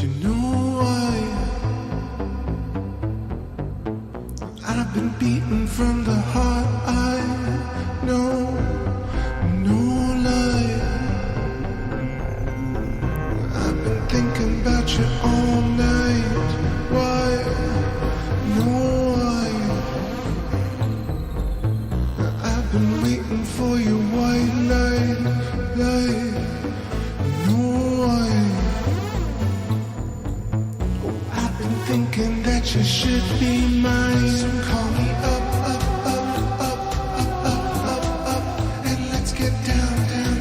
you know why? I've been beaten from the heart, I know, no lie. I've been thinking about you all night, why? No why. I've been waiting for your white light, no why. I've been thinking that you should be mine. So call me up, and let's get down, down.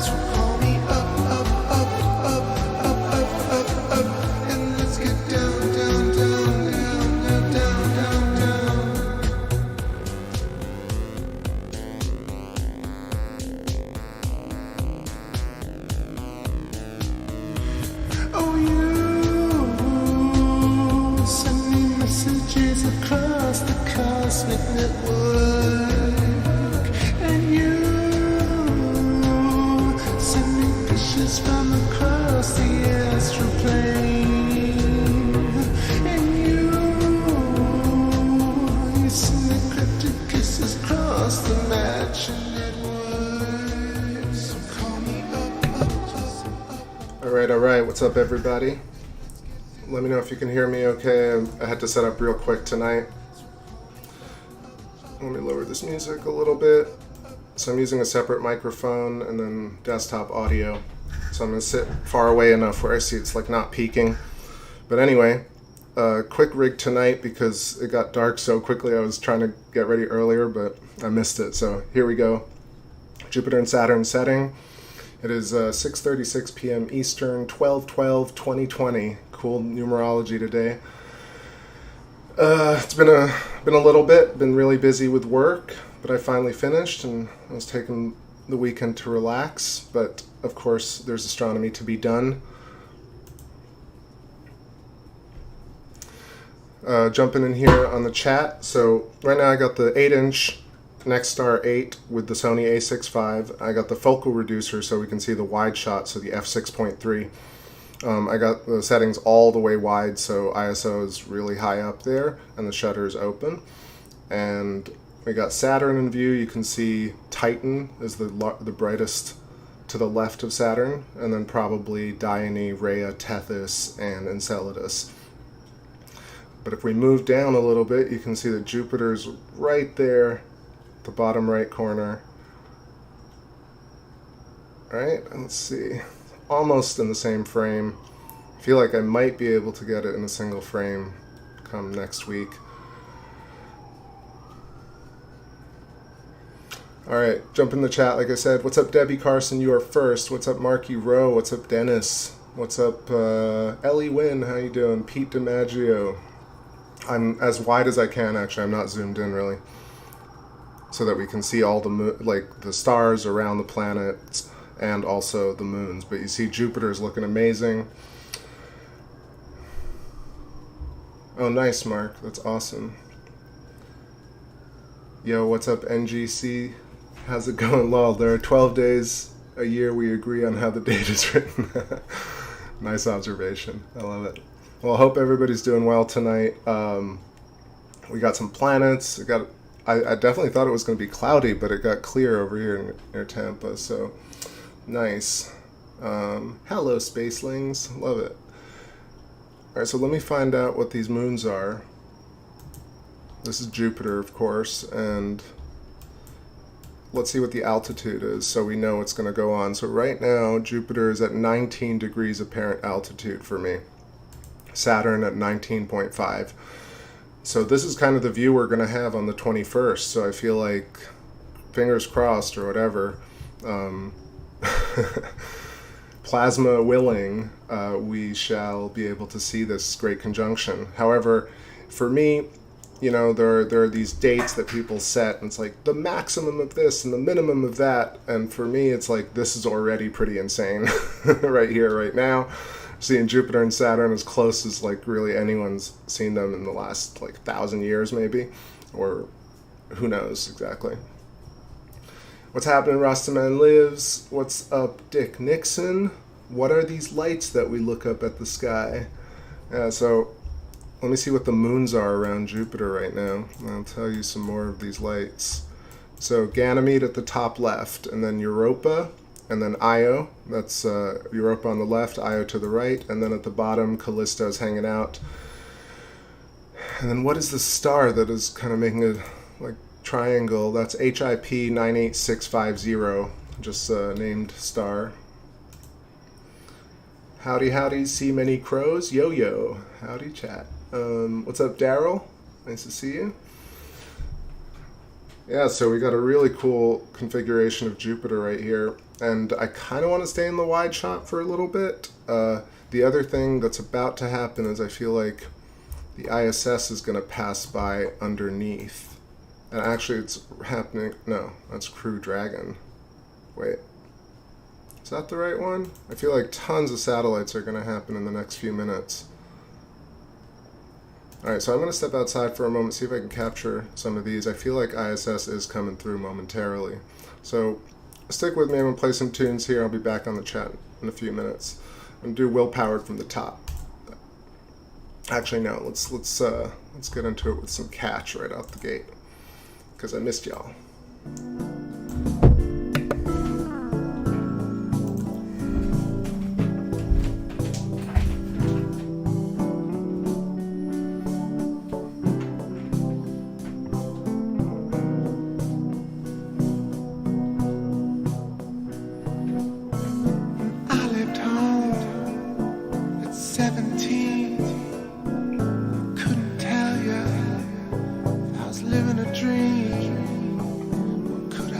So call me up, and let's get down, down. Oh, you send me messages across the cosmic network, and you send me pictures from across the astral plane, and you send me cryptic kisses across the matching network. So call me up. All right. What's up, everybody? Let me know if you can hear me okay. I had to set up real quick tonight. Let me lower this music a little bit. So I'm using a separate microphone and then desktop audio. So I'm going to sit far away enough where I see it's like not peaking. But anyway, quick rig tonight because it got dark so quickly. I was trying to get ready earlier, but I missed it. So here we go. Jupiter and Saturn setting. It is 6:36 p.m. Eastern, 12/12/2020. Cool numerology today. It's been a little bit. Been really busy with work, but I finally finished, and I was taking the weekend to relax. But of course, there's astronomy to be done. Jumping in here on the chat. So right now I got the 8-inch Nexstar 8 with the Sony A6 I got the focal reducer so we can see the wide shot, so the F6.3. I got the settings all the way wide, so ISO is really high up there, and the shutter is open. And we got Saturn in view. You can see Titan is the brightest to the left of Saturn, and then probably Dione, Rhea, Tethys, and Enceladus. But if we move down a little bit, you can see that Jupiter's right there, the bottom right corner. Alright, let's see. Almost in the same frame. I feel like I might be able to get it in a single frame come next week. Alright, jump in the chat like I said. What's up, Debbie Carson? You are first. What's up, Marky Rowe? What's up, Dennis? What's up, Ellie Wynn? How you doing? Pete DiMaggio. I'm as wide as I can, actually. I'm not zoomed in, really. So that we can see all the stars around the planets and also the moons. But you see Jupiter's looking amazing. Oh, nice, Mark. That's awesome. Yo, what's up, NGC? How's it going, lol? There are 12 days a year we agree on how the date is written. Nice observation. I love it. Well, I hope everybody's doing well tonight. We got some planets. I definitely thought it was going to be cloudy, but it got clear over here near Tampa, so nice. Hello, spacelings. Love it. Alright, so let me find out what these moons are. This is Jupiter, of course, and let's see what the altitude is so we know what's going to go on. So right now, Jupiter is at 19 degrees apparent altitude for me. Saturn at 19.5. So this is kind of the view we're going to have on the 21st, so I feel like, fingers crossed or whatever, plasma willing, we shall be able to see this great conjunction. However, for me, you know, there are these dates that people set, and it's like the maximum of this and the minimum of that, and for me it's like this is already pretty insane right here, right now. Seeing Jupiter and Saturn as close as like really anyone's seen them in the last like 1,000 years maybe, or who knows exactly. What's happening, Rastaman Lives? What's up, Dick Nixon? what are these lights that we look up at the sky? So let me see what the moons are around Jupiter right now. I'll tell you some more of these lights. So Ganymede at the top left, and then Europa, and then Io. That's Europa on the left, Io to the right, and then at the bottom Callisto's hanging out. And then what is the star that is kind of making a like triangle? That's HIP 98650, just named star. Howdy, howdy, see many crows. Yo, yo. Howdy, chat. What's up, Daryl? Nice to see you. Yeah, so we got a really cool configuration of Jupiter right here. And I kind of want to stay in the wide shot for a little bit. The other thing that's about to happen is I feel like the ISS is going to pass by underneath. And actually it's happening... No, that's Crew Dragon. Wait. Is that the right one? I feel like tons of satellites are going to happen in the next few minutes. Alright, so I'm going to step outside for a moment, see if I can capture some of these. I feel like ISS is coming through momentarily. So stick with me, I'm going to play some tunes here. I'll be back on the chat in a few minutes. I'm going to do Willpowered from the top. Actually, no, let's get into it with some Catch right out the gate, because I missed y'all. Living a dream, what could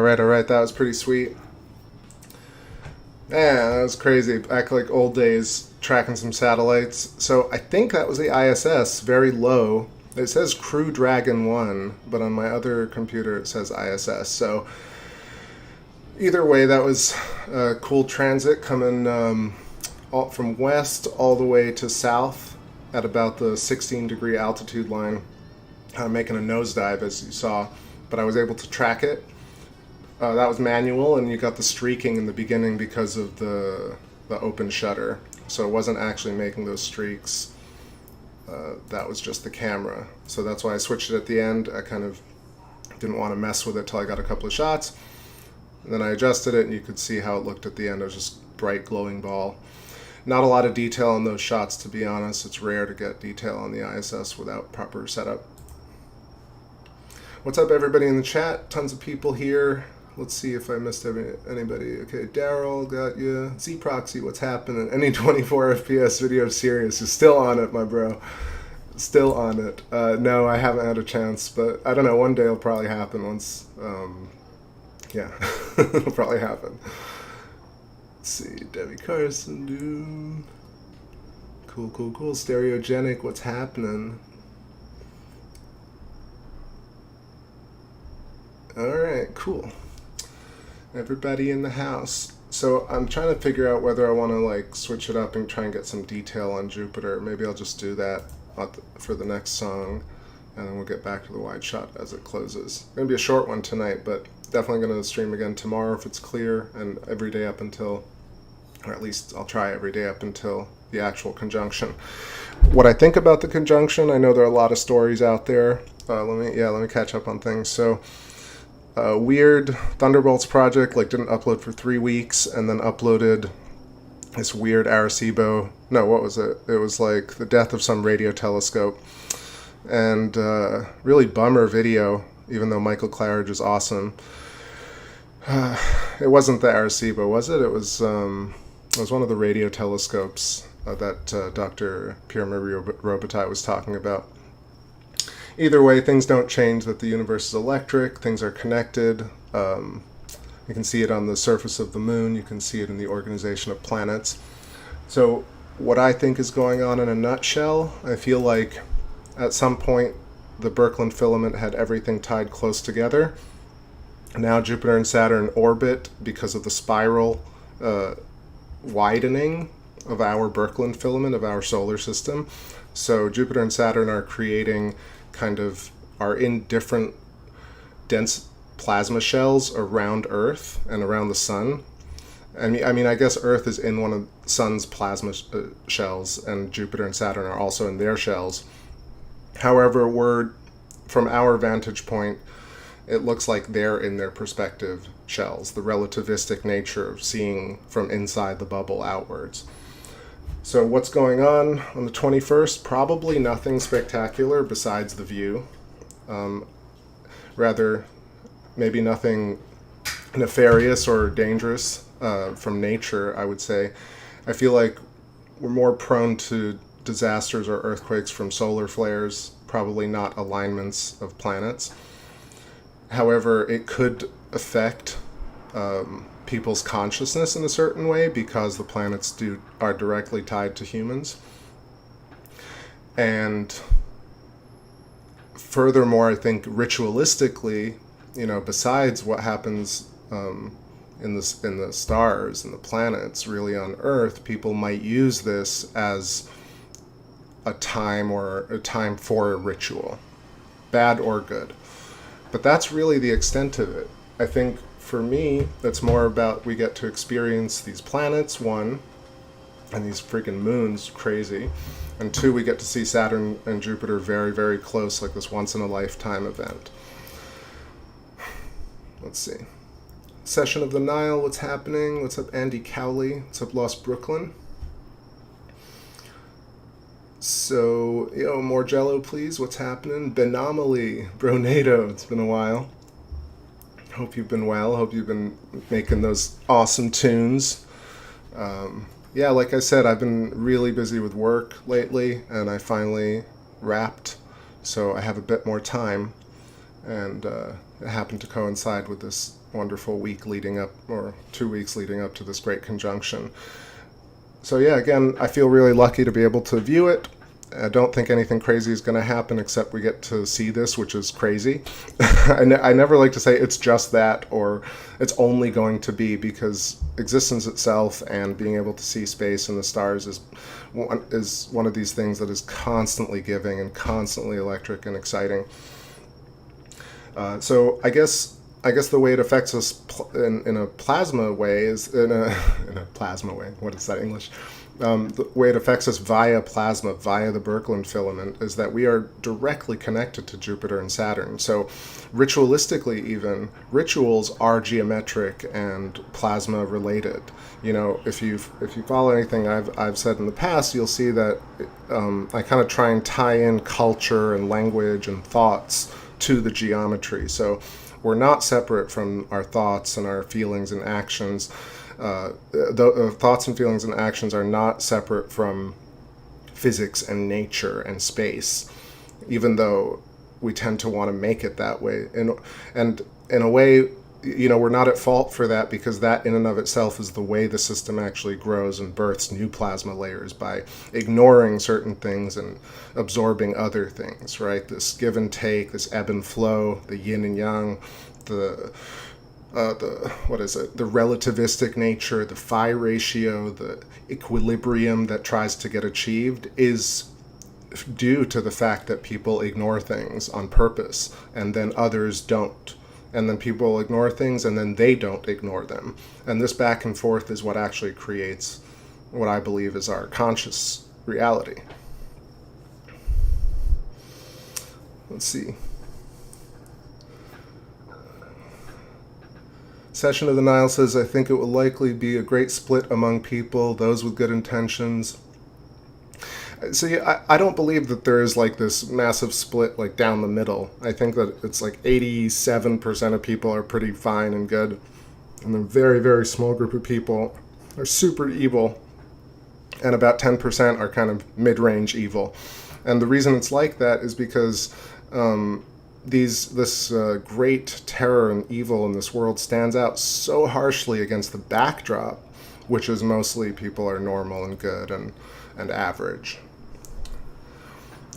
Alright, that was pretty sweet. Man, that was crazy. Back like old days, tracking some satellites. So I think that was the ISS, very low. It says Crew Dragon 1, but on my other computer it says ISS. So either way, that was a cool transit coming from west all the way to south at about the 16-degree altitude line, making a nosedive, as you saw. But I was able to track it. That was manual, and you got the streaking in the beginning because of the open shutter. So it wasn't actually making those streaks. That was just the camera. So that's why I switched it at the end. I kind of didn't want to mess with it till I got a couple of shots. And then I adjusted it, and you could see how it looked at the end. It was just bright glowing ball. Not a lot of detail on those shots, to be honest. It's rare to get detail on the ISS without proper setup. What's up, everybody in the chat? Tons of people here. Let's see if I missed anybody. Okay, Daryl, got you. Z-Proxy, what's happening? Any 24 FPS video series is still on it, my bro. Still on it. No, I haven't had a chance, but I don't know. One day it'll probably happen once. Yeah, it'll probably happen. Let's see, Debbie Carson, dude. Cool. Stereogenic, what's happening? Alright, cool. Everybody in the house. So I'm trying to figure out whether I want to like switch it up and try and get some detail on Jupiter. Maybe I'll just do that for the next song, and then we'll get back to the wide shot as it closes. It's going to be a short one tonight, but definitely going to stream again tomorrow if it's clear, and every day up until, or at least I'll try every day up until the actual conjunction. What I think about the conjunction, I know there are a lot of stories out there. Let me catch up on things. So weird Thunderbolts Project didn't upload for 3 weeks, and then uploaded this weird Arecibo. No, what was it? It was like the death of some radio telescope, and really bummer video. Even though Michael Claridge is awesome, it wasn't the Arecibo, was it? It was one of the radio telescopes that Dr. Pierre-Marie Robitaille was talking about. Either way, things don't change that the universe is electric, things are connected. You can see it on the surface of the moon, you can see it in the organization of planets. So what I think is going on in a nutshell, I feel like at some point the Birkeland filament had everything tied close together. Now Jupiter and Saturn orbit because of the spiral widening of our Birkeland filament of our solar system. So Jupiter and Saturn are creating are in different dense plasma shells around Earth and around the Sun. I mean, I guess Earth is in one of the Sun's plasma shells, and Jupiter and Saturn are also in their shells. However, from our vantage point, it looks like they're in their perspective shells, the relativistic nature of seeing from inside the bubble outwards. So what's going on the 21st? Probably nothing spectacular besides the view. Rather, maybe nothing nefarious or dangerous from nature, I would say. I feel like we're more prone to disasters or earthquakes from solar flares, probably not alignments of planets. However, it could affect people's consciousness in a certain way because the planets are directly tied to humans. And furthermore, I think ritualistically, besides what happens in the stars and the planets, really on Earth, people might use this as a time for a ritual, bad or good. But that's really the extent of it. I think for me, it's more about we get to experience these planets, one, and these freaking moons, crazy, and two, we get to see Saturn and Jupiter very, very close, like this once-in-a-lifetime event. Let's see. Session of the Nile, what's happening? What's up, Andy Cowley? What's up, Lost Brooklyn? So, more Jello, please. What's happening? Benomaly, Bronado, it's been a while. Hope you've been well. Hope you've been making those awesome tunes. Yeah, like I said, I've been really busy with work lately, and I finally wrapped, so I have a bit more time. and it happened to coincide with this wonderful week leading up, or 2 weeks leading up to this great conjunction. So yeah, again, I feel really lucky to be able to view it. I don't think anything crazy is going to happen except we get to see this, which is crazy. I never like to say it's just that or it's only going to be, because existence itself and being able to see space and the stars is one of these things that is constantly giving and constantly electric and exciting. So I guess the way it affects us in a plasma way is in a plasma way. What is that English? The way it affects us via plasma, via the Birkeland filament, is that we are directly connected to Jupiter and Saturn. So ritualistically even, rituals are geometric and plasma related. You know, if you follow anything I've said in the past, you'll see that I kind of try and tie in culture and language and thoughts to the geometry. So we're not separate from our thoughts and our feelings and actions. The thoughts and feelings and actions are not separate from physics and nature and space, even though we tend to want to make it that way. And in a way, you know, we're not at fault for that, because that in and of itself is the way the system actually grows and births new plasma layers, by ignoring certain things and absorbing other things, right? This give and take, this ebb and flow, the yin and yang, the relativistic nature, the phi ratio, the equilibrium that tries to get achieved is due to the fact that people ignore things on purpose, and then others don't. And then people ignore things, and then they don't ignore them. And this back and forth is what actually creates what I believe is our conscious reality. Let's see. Session of the Nile says, I think it will likely be a great split among people, those with good intentions. See, I don't believe that there is like this massive split like down the middle. I think that it's like 87% of people are pretty fine and good, and a very, very small group of people are super evil, and about 10% are kind of mid-range evil. And the reason it's like that is because this great terror and evil in this world stands out so harshly against the backdrop, which is mostly people are normal and good and average.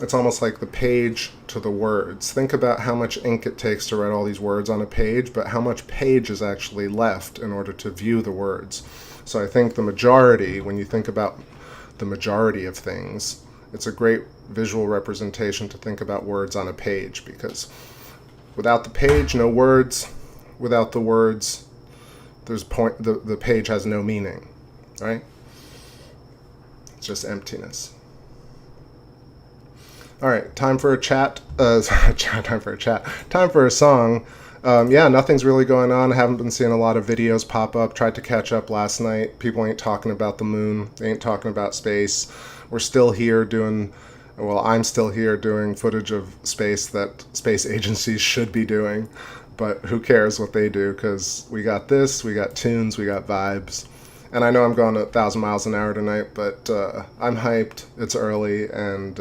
It's almost like the page to the words. Think about how much ink it takes to write all these words on a page, but how much page is actually left in order to view the words. So I think the majority, when you think about the majority of things, it's a great visual representation to think about words on a page, because without the page, no words. Without the words, the page has no meaning, right? It's just emptiness. All right, time for a chat. Time for a song. Yeah, nothing's really going on. I haven't been seeing a lot of videos pop up. Tried to catch up last night. People ain't talking about the moon. They ain't talking about space. We're still here doing, well, I'm still here doing footage of space that space agencies should be doing. But who cares what they do, because we got this, we got tunes, we got vibes. And I know I'm going 1,000 miles an hour tonight, but I'm hyped. It's early, and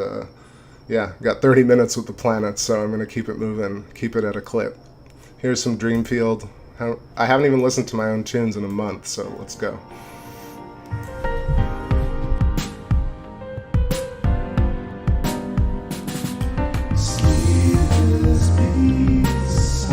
yeah, got 30 minutes with the planets, so I'm going to keep it moving, keep it at a clip. Here's some Dreamfield. I haven't even listened to my own tunes in a month, so let's go. Sleepless peace.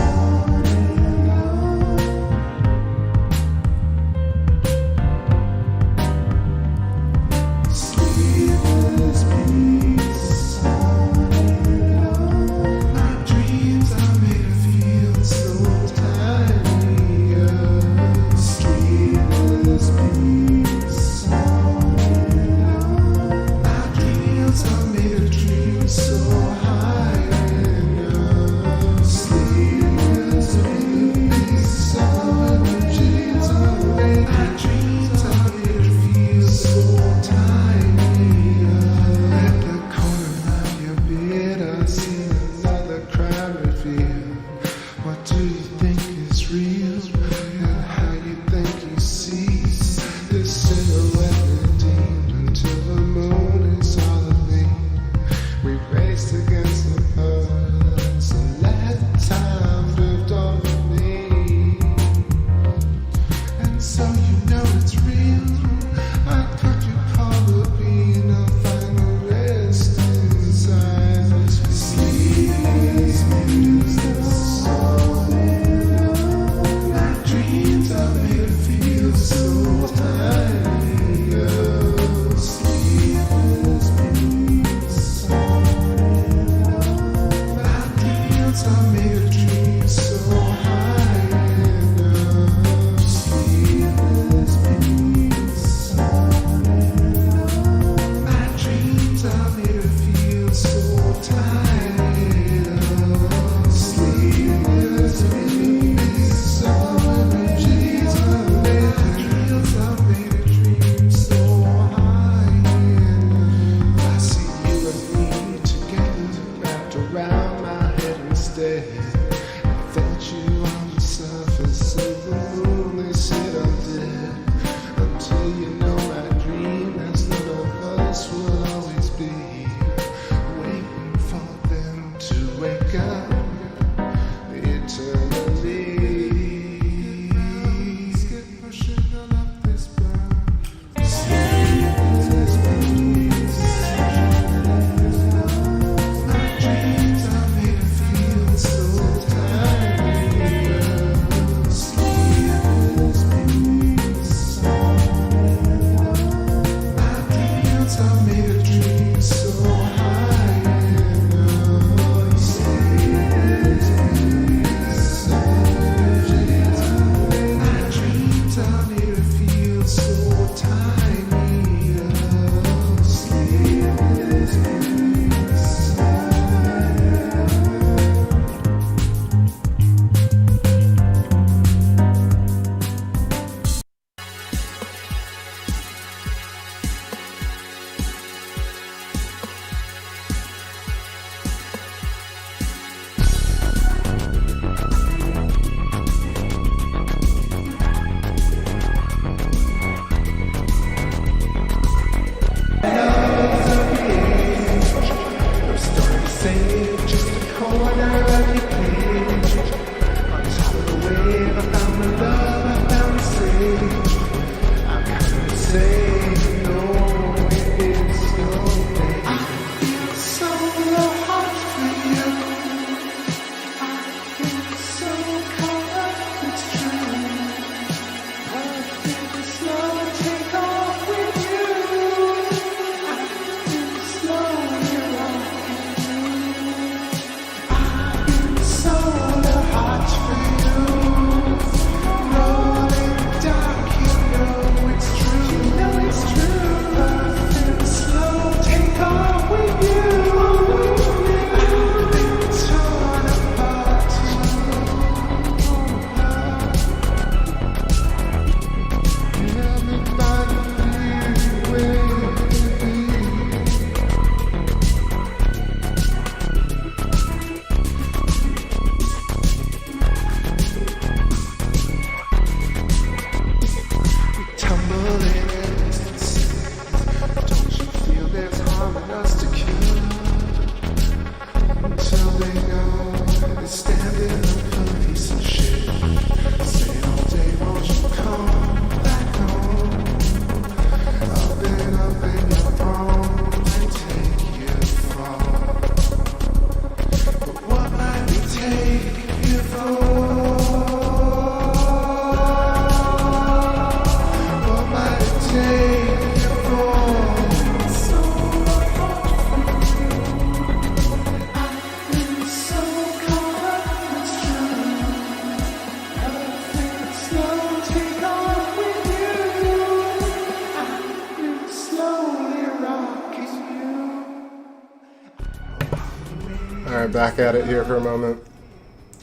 Alright, back at it here for a moment.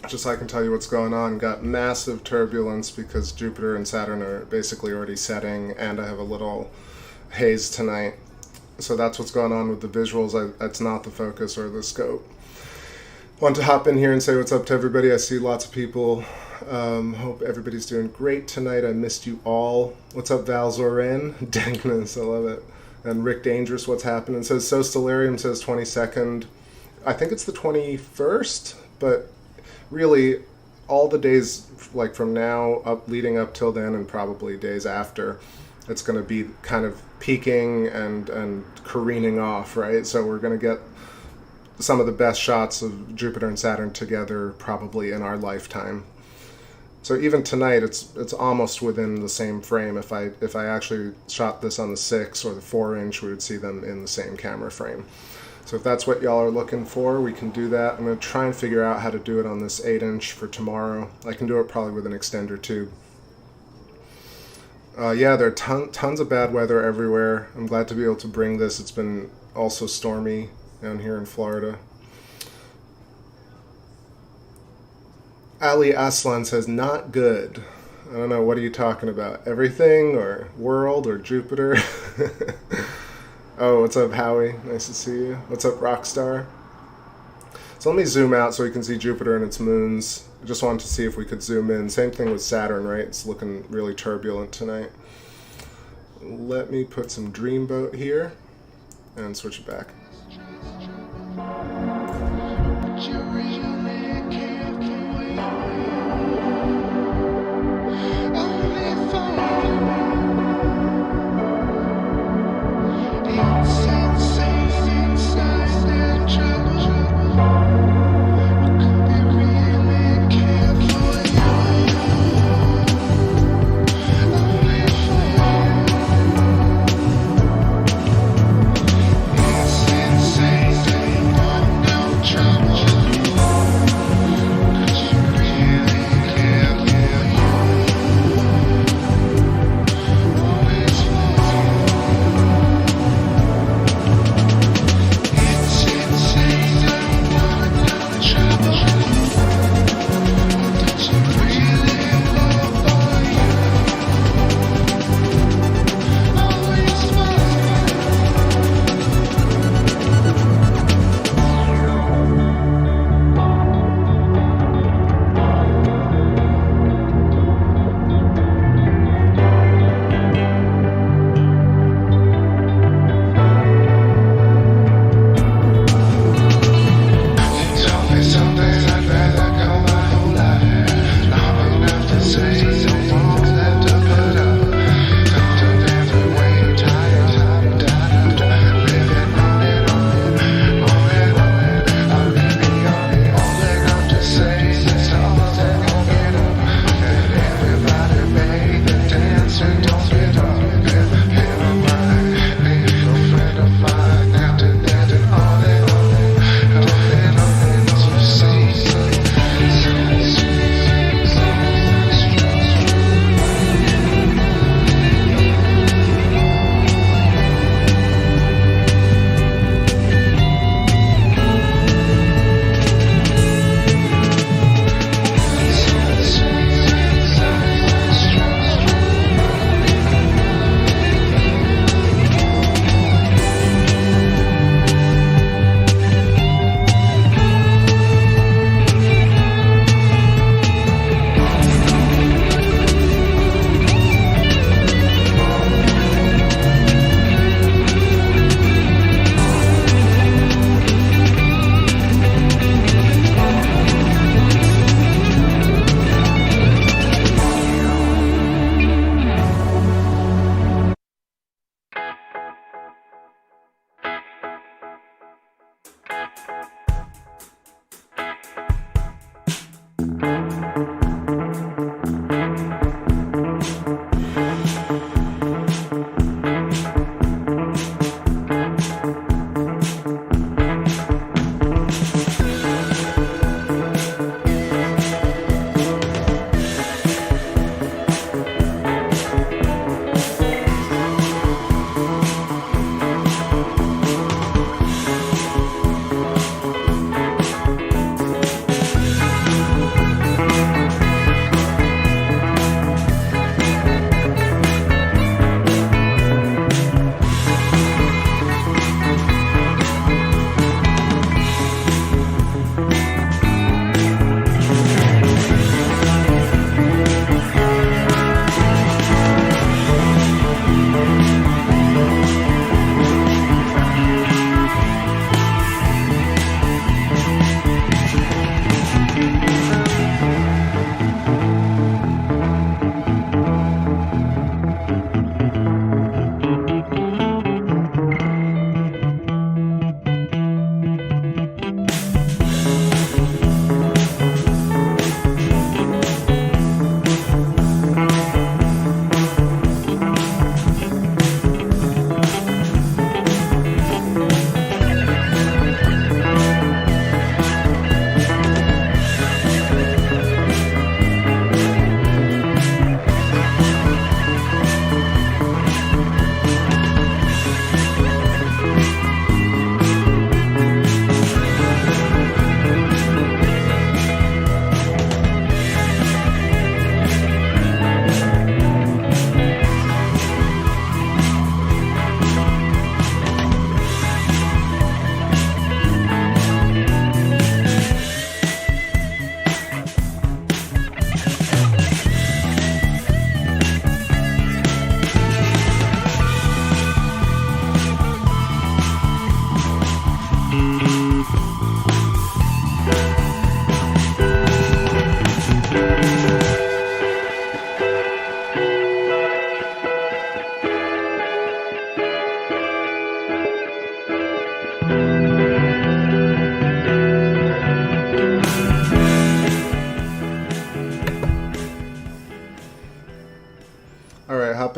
Just so I can tell you what's going on. Got massive turbulence because Jupiter and Saturn are basically already setting, and I have a little haze tonight. So that's what's going on with the visuals. That's not the focus or the scope. Want to hop in here and say what's up to everybody. I see lots of people. Hope everybody's doing great tonight. I missed you all. What's up, Val Zoran? Dankness, I love it. And Rick Dangerous, what's happening? Says, so Stellarium says 22nd. I think it's the 21st, but really all the days like from now up leading up till then and probably days after, it's going to be kind of peaking and careening off, right? So we're going to get some of the best shots of Jupiter and Saturn together probably in our lifetime. So even tonight, it's almost within the same frame. If I actually shot this on the 6 or the 4-inch, we would see them in the same camera frame. So if that's what y'all are looking for, we can do that. I'm going to try and figure out how to do it on this 8-inch for tomorrow. I can do it probably with an extender tube. Yeah, there are tons of bad weather everywhere. I'm glad to be able to bring this. It's been also stormy down here in Florida. Ali Aslan says, not good. I don't know, what are you talking about? Everything, or world, or Jupiter? Oh, what's up, Howie? Nice to see you. What's up, Rockstar? So let me zoom out so we can see Jupiter and its moons. I just wanted to see if we could zoom in. Same thing with Saturn, right? It's looking really turbulent tonight. Let me put some Dreamboat here and switch it back.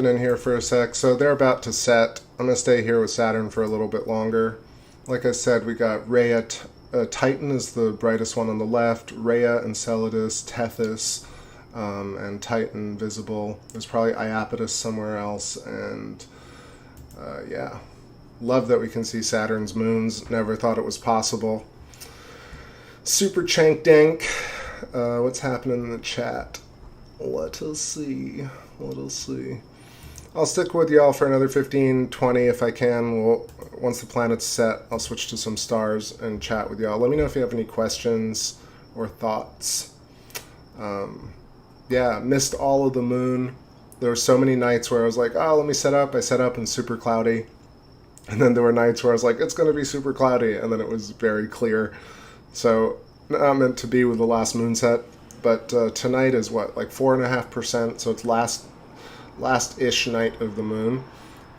jumping in here for a sec. So they're about to set. I'm going to stay here with Saturn for a little bit longer. Like I said, we got Rhea, Titan is the brightest one on the left, Rhea, Enceladus, Tethys, and Titan visible. There's probably Eyepieces somewhere else, and yeah. Love that we can see Saturn's moons. Never thought it was possible. Super Chank Dank. What's happening in the chat? Let us see. Let us see. I'll stick with y'all for another 15, 20 if I can. Once the planet's set, I'll switch to some stars and chat with y'all. Let me know if you have any questions or thoughts. Yeah, missed all of the moon. There were so many nights where I was like, oh, let me set up. I set up and super cloudy. And then there were nights where I was like, it's going to be super cloudy. And then it was very clear. So not meant to be with the last moon set. But tonight is what, like 4.5%. So it's last-ish night of the moon.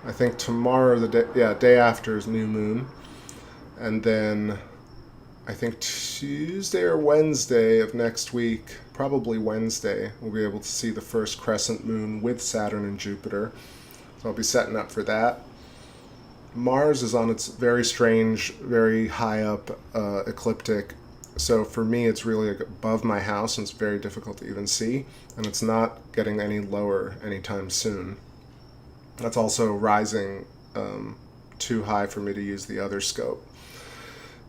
I think tomorrow, day after is new moon. And then I think Tuesday or Wednesday of next week, probably Wednesday, we'll be able to see the first crescent moon with Saturn and Jupiter. So I'll be setting up for that. Mars is on its very strange, very high up ecliptic. So for me, it's really above my house, and it's very difficult to even see. And it's not getting any lower anytime soon. That's also rising too high for me to use the other scope.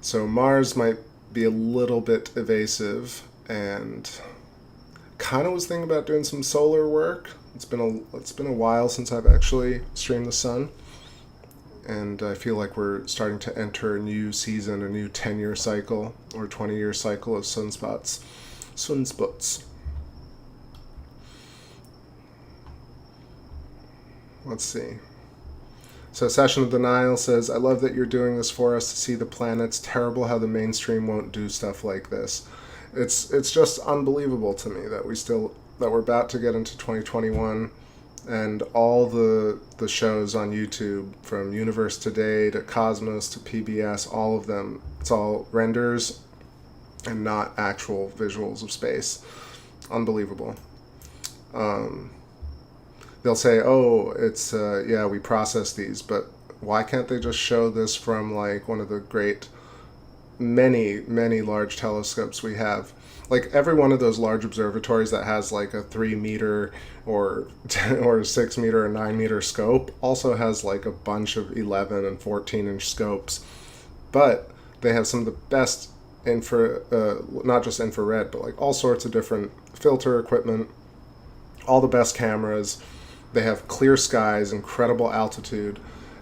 So Mars might be a little bit evasive, and kind of was thinking about doing some solar work. It's been a while since I've actually streamed the sun. And I feel like we're starting to enter a new season, a new 10-year cycle or 20-year cycle of sunspots. Sunspots. Let's see. So Session of Denial says, I love that you're doing this for us to see the planets. Terrible how the mainstream won't do stuff like this. It's just unbelievable to me that we're about to get into 2021. And all the shows on YouTube, from Universe Today to Cosmos to PBS, all of them, it's all renders and not actual visuals of space. Unbelievable. They'll say, oh, it's, yeah, we process these, but why can't they just show this from, like, one of the great, many, many large telescopes we have? Like, every one of those large observatories that has, like, a 3-meter or 6-meter or 9-meter scope also has, like, a bunch of 11 and 14-inch scopes. But they have some of the best not just infrared, but, like, all sorts of different filter equipment, all the best cameras. They have clear skies, incredible altitude,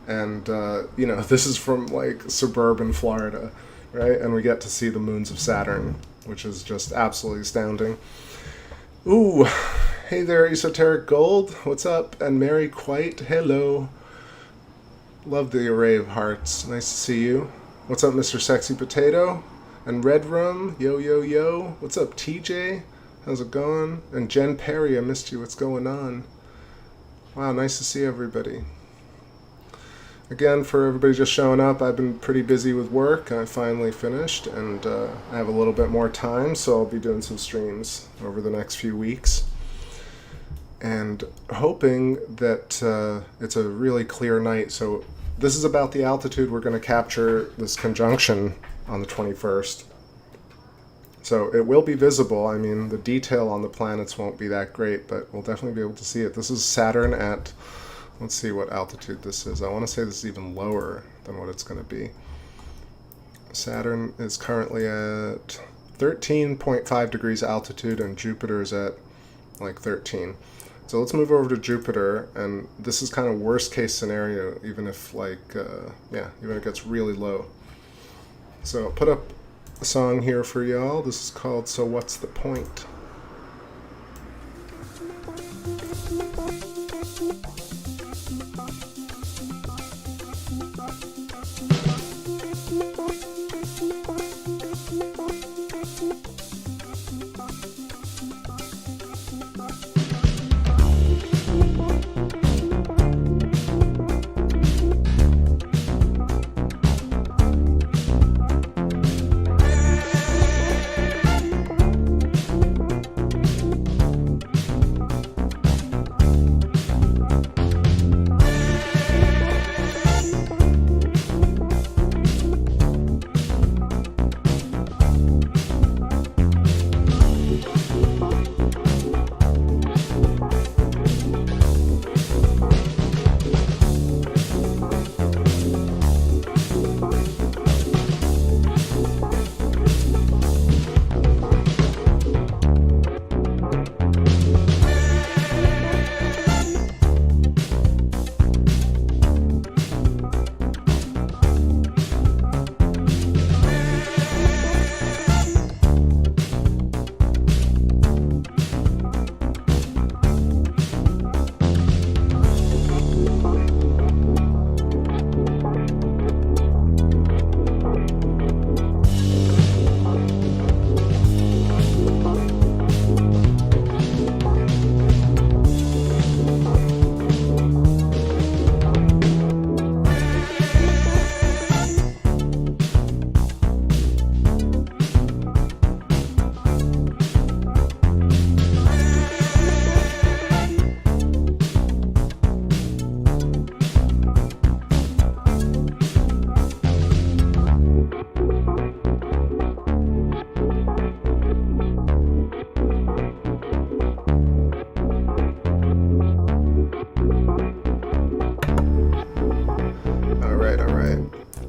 and, you know, this is from, like, suburban Florida, right? And we get to see the moons of Saturn, which is just absolutely astounding. Ooh, hey there, Esoteric Gold. What's up? And Mary Quite, hello. Love the array of hearts. Nice to see you. What's up, Mr. Sexy Potato? And Red Rum, yo, yo, yo. What's up, TJ? How's it going? And Jen Perry, I missed you. What's going on? Wow, nice to see everybody. Again, for everybody just showing up, I've been pretty busy with work. I finally finished, and I have a little bit more time, so I'll be doing some streams over the next few weeks. And hoping that it's a really clear night. So this is about the altitude. We're going to capture this conjunction on the 21st. So it will be visible. I mean, the detail on the planets won't be that great, but we'll definitely be able to see it. This is Saturn at, let's see what altitude this is. I want to say this is even lower than what it's going to be. Saturn is currently at 13.5 degrees altitude, and Jupiter is at like 13. So let's move over to Jupiter, and this is kind of worst case scenario, even if like, even if it gets really low. So I'll put up a song here for y'all. This is called So What's the Point?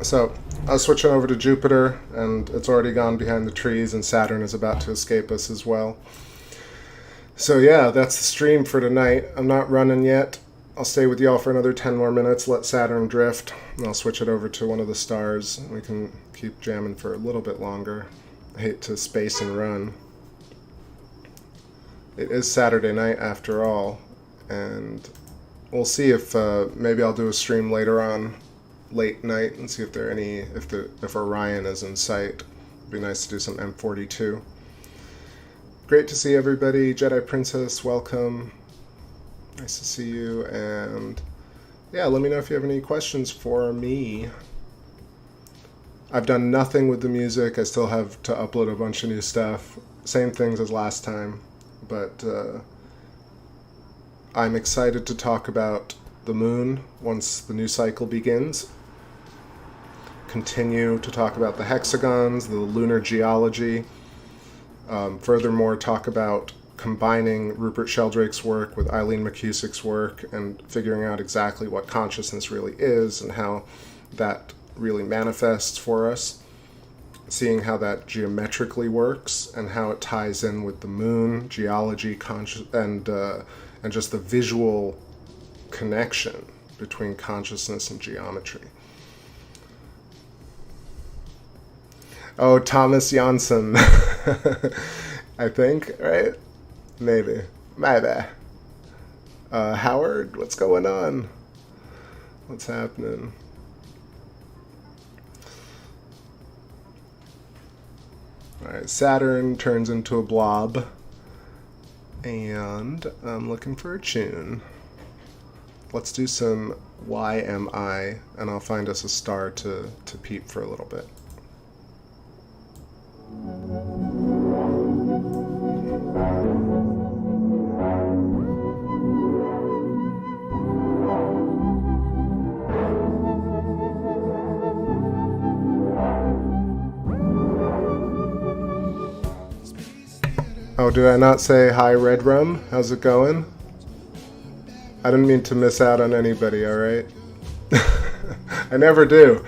So I'll switch it over to Jupiter, and it's already gone behind the trees, and Saturn is about to escape us as well. So yeah, that's the stream for tonight. I'm not running yet. I'll stay with y'all for another 10 more minutes, let Saturn drift, and I'll switch it over to one of the stars. We can keep jamming for a little bit longer. I hate to space and run. It is Saturday night after all, and we'll see if maybe I'll do a stream later on, late night, and see if there are any, if Orion is in sight. It'd be nice to do some M42. Great to see everybody. Jedi Princess, welcome. Nice to see you, and yeah, let me know if you have any questions for me. I've done nothing with the music. I still have to upload a bunch of new stuff. Same things as last time, but I'm excited to talk about the moon once the new cycle begins. Continue to talk about the hexagons, the lunar geology. Furthermore, talk about combining Rupert Sheldrake's work with Eileen McCusick's work and figuring out exactly what consciousness really is and how that really manifests for us. Seeing how that geometrically works and how it ties in with the moon, geology, and just the visual connection between consciousness and geometry. Oh, Thomas Janssen. I think, right? Maybe. Howard, what's going on? What's happening? Alright, Saturn turns into a blob. And I'm looking for a tune. Let's do some YMI, and I'll find us a star to peep for a little bit. Oh, did I not say hi, Red Rum? How's it going? I didn't mean to miss out on anybody, alright? I never do.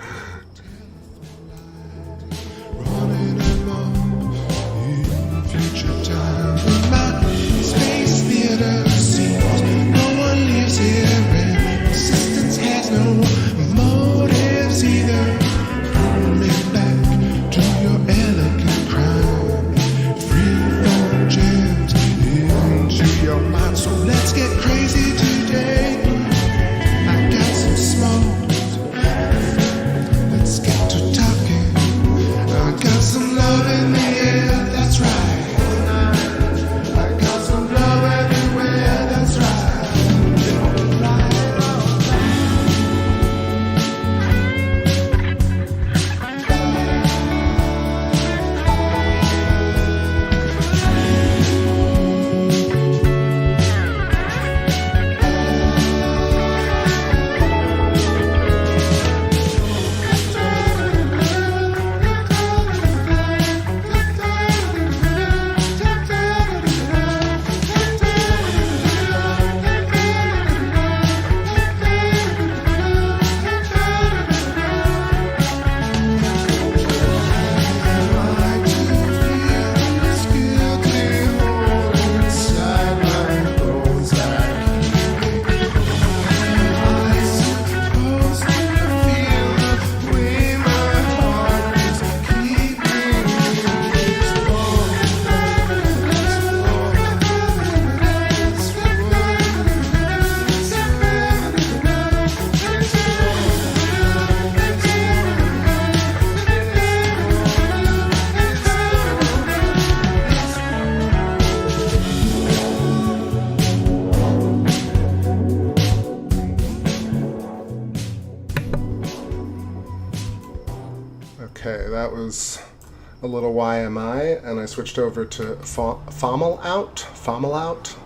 A little YMI, and I switched over to Fomalhaut. Fomalhaut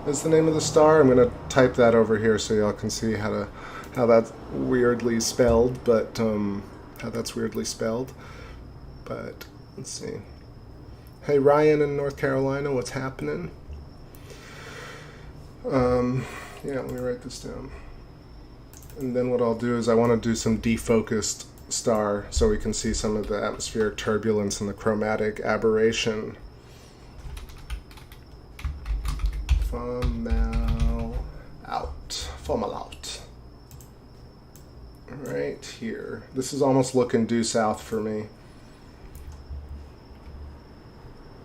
is the name of the star. I'm going to type that over here so y'all can see how that's weirdly spelled, but let's see. Hey Ryan in North Carolina, what's happening? Yeah, let me write this down. And then what I'll do is I want to do some defocused star so we can see some of the atmospheric turbulence and the chromatic aberration. Fallout. Right here. This is almost looking due south for me.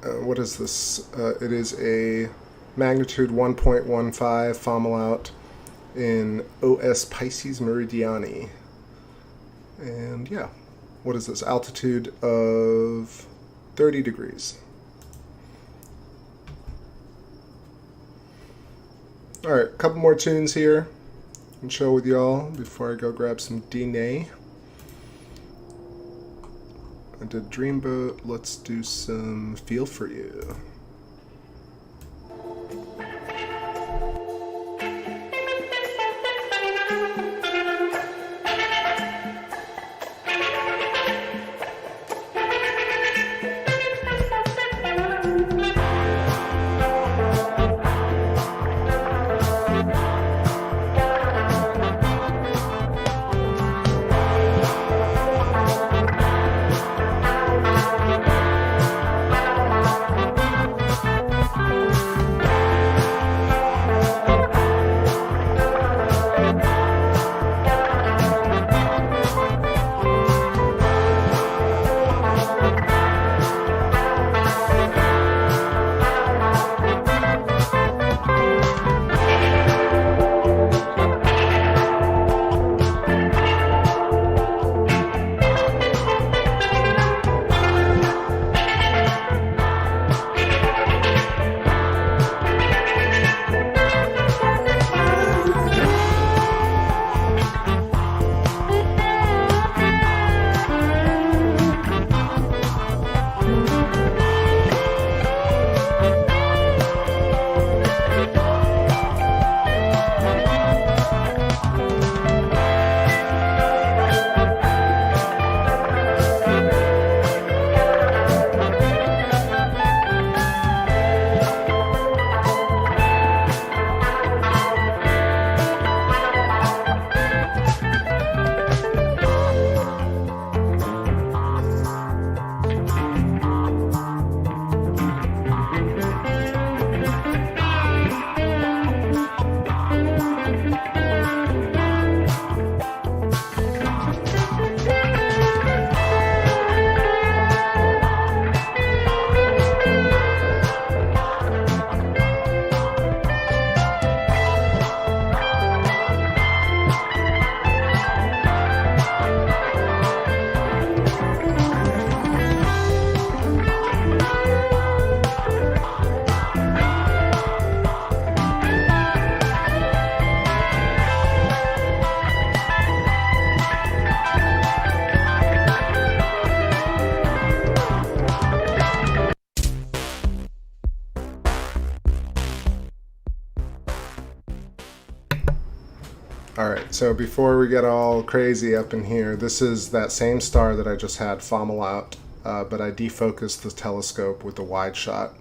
What is this? It is a magnitude 1.15 fallout in OS Pisces Meridiani. And yeah, what is this? Altitude of 30 degrees. Alright, a couple more tunes here and show with y'all before I go grab some dinner. I did Dreamboat, let's do some Feel For You. Alright, so before we get all crazy up in here, this is that same star that I just had fomal out, but I defocused the telescope with the wide shot.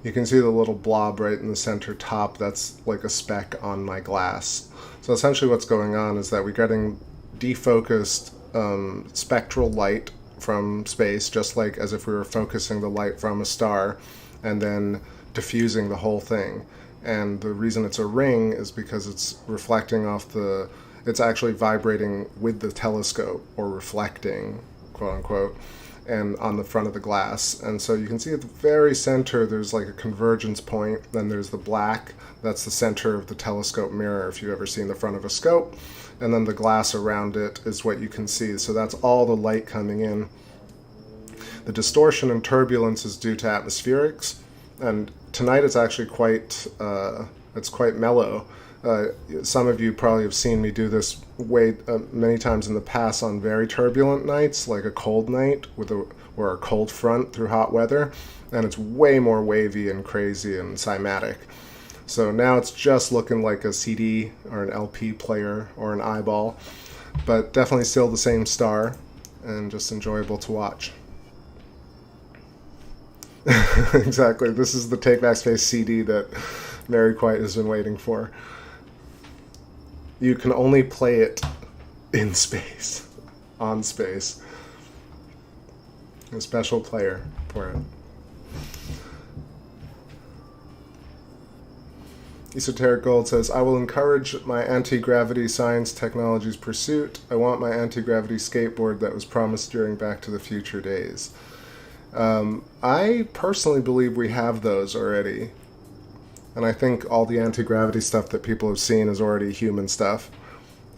You can see the little blob right in the center top, that's like a speck on my glass. So essentially what's going on is that we're getting defocused spectral light from space, just like as if we were focusing the light from a star, and then diffusing the whole thing. And the reason it's a ring is because it's reflecting off it's actually vibrating with the telescope, or reflecting, quote unquote, and on the front of the glass. And so you can see at the very center there's like a convergence point, then there's the black, that's the center of the telescope mirror if you've ever seen the front of a scope, and then the glass around it is what you can see. So that's all the light coming in. The distortion and turbulence is due to atmospherics, and tonight it's actually quite mellow. Some of you probably have seen me do this many times in the past on very turbulent nights, like a cold night or a cold front through hot weather, and it's way more wavy and crazy and cymatic. So now it's just looking like a CD or an LP player or an eyeball, but definitely still the same star and just enjoyable to watch. Exactly, this is the TakeBackSpace CD that Mary Quite has been waiting for. You can only play it in space on space. A special player for it. Esoteric Gold says, I will encourage my anti-gravity science technologies pursuit. I want my anti-gravity skateboard that was promised during Back to the Future days. I personally believe we have those already. And I think all the anti-gravity stuff that people have seen is already human stuff.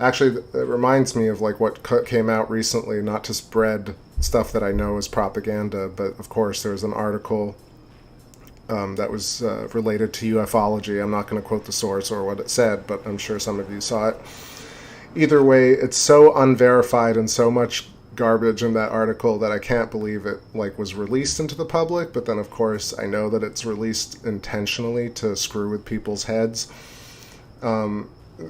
Actually, it reminds me of like what came out recently, not to spread stuff that I know is propaganda, but of course there was an article that was related to ufology. I'm not going to quote the source or what it said, but I'm sure some of you saw it. Either way, it's so unverified and so much garbage in that article that I can't believe it like was released into the public. But then of course I know that it's released intentionally to screw with people's heads.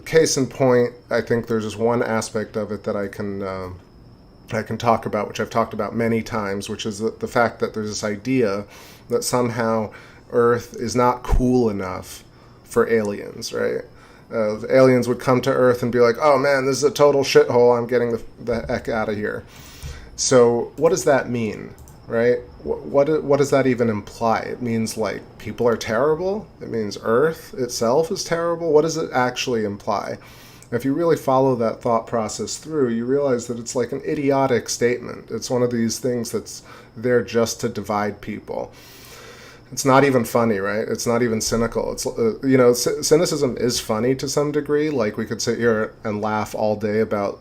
Case in point, I think there's just one aspect of it that I can talk about, which I've talked about many times, which is the fact that there's this idea that somehow Earth is not cool enough for aliens, right? The aliens would come to Earth and be like, oh man, this is a total shithole, I'm getting the heck out of here. So what does that mean, right? What does that even imply? It means like people are terrible? It means Earth itself is terrible? What does it actually imply? If you really follow that thought process through, you realize that it's like an idiotic statement. It's one of these things that's there just to divide people. It's not even funny, right? It's not even cynical. It's cynicism is funny to some degree. Like we could sit here and laugh all day about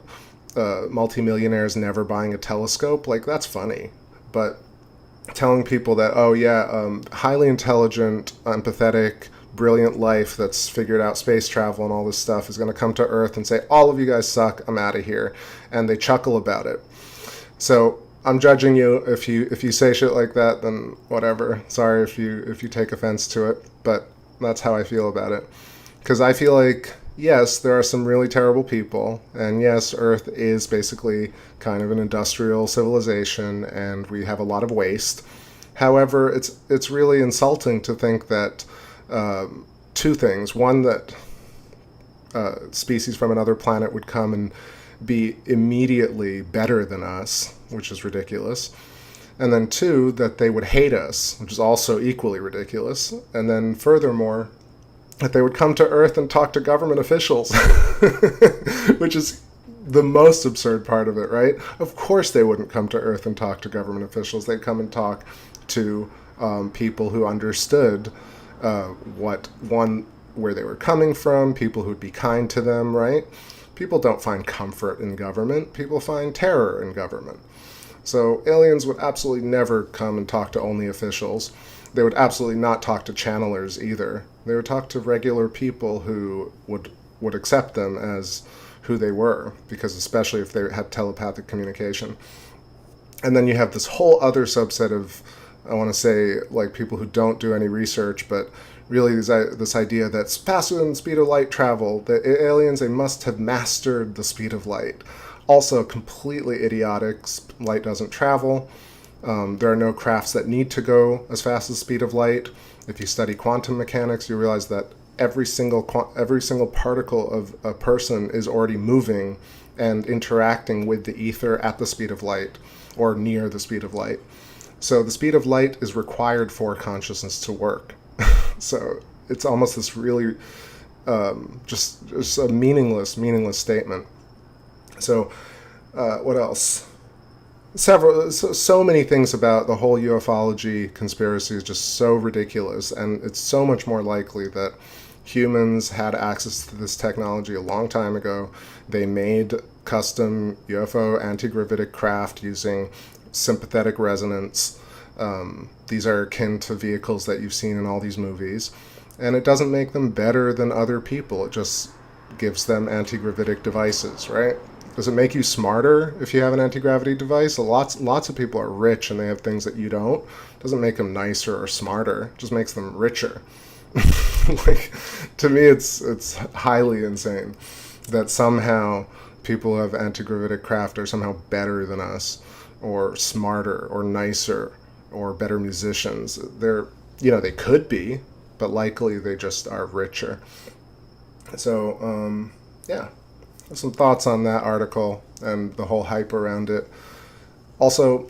multimillionaires never buying a telescope. Like that's funny. But telling people that, oh yeah, highly intelligent, empathetic, brilliant life that's figured out space travel and all this stuff is going to come to Earth and say, all of you guys suck, I'm out of here. And they chuckle about it. So I'm judging you if you say shit like that, then whatever. Sorry if you take offense to it, but that's how I feel about it. Because I feel like, yes, there are some really terrible people, and yes, Earth is basically kind of an industrial civilization, and we have a lot of waste. However, it's really insulting to think that two things. One, that species from another planet would come and be immediately better than us, which is ridiculous. And then two, that they would hate us, which is also equally ridiculous. And then furthermore, that they would come to Earth and talk to government officials, which is the most absurd part of it, right? Of course they wouldn't come to Earth and talk to government officials. They'd come and talk to people who understood where they were coming from, people who'd be kind to them, right? People don't find comfort in government. People find terror in government. So aliens would absolutely never come and talk to only officials. They would absolutely not talk to channelers either. They would talk to regular people who would accept them as who they were, because especially if they had telepathic communication. And then you have this whole other subset of, I want to say, like people who don't do any research, but really this idea that faster than the speed of light travel, that aliens, they must have mastered the speed of light. Also completely idiotic. Light doesn't travel. There are no crafts that need to go as fast as the speed of light. If you study quantum mechanics, you realize that every single particle of a person is already moving and interacting with the ether at the speed of light, or near the speed of light. So the speed of light is required for consciousness to work. So it's almost this really just a meaningless statement. So what else? So many things about the whole ufology conspiracy is just so ridiculous, and it's so much more likely that humans had access to this technology a long time ago. They made custom UFO anti-gravitic craft using sympathetic resonance. These are akin to vehicles that you've seen in all these movies, and it doesn't make them better than other people. It just gives them anti-gravitic devices, right? Does it make you smarter if you have an anti-gravity device? Lots of people are rich and they have things that you don't. It doesn't make them nicer or smarter. It just makes them richer. Like, to me, it's highly insane that somehow people who have anti-gravitic craft are somehow better than us, or smarter, or nicer, or better musicians. They could be, but likely they just are richer. So, yeah. some thoughts on that article and the whole hype around it. Also,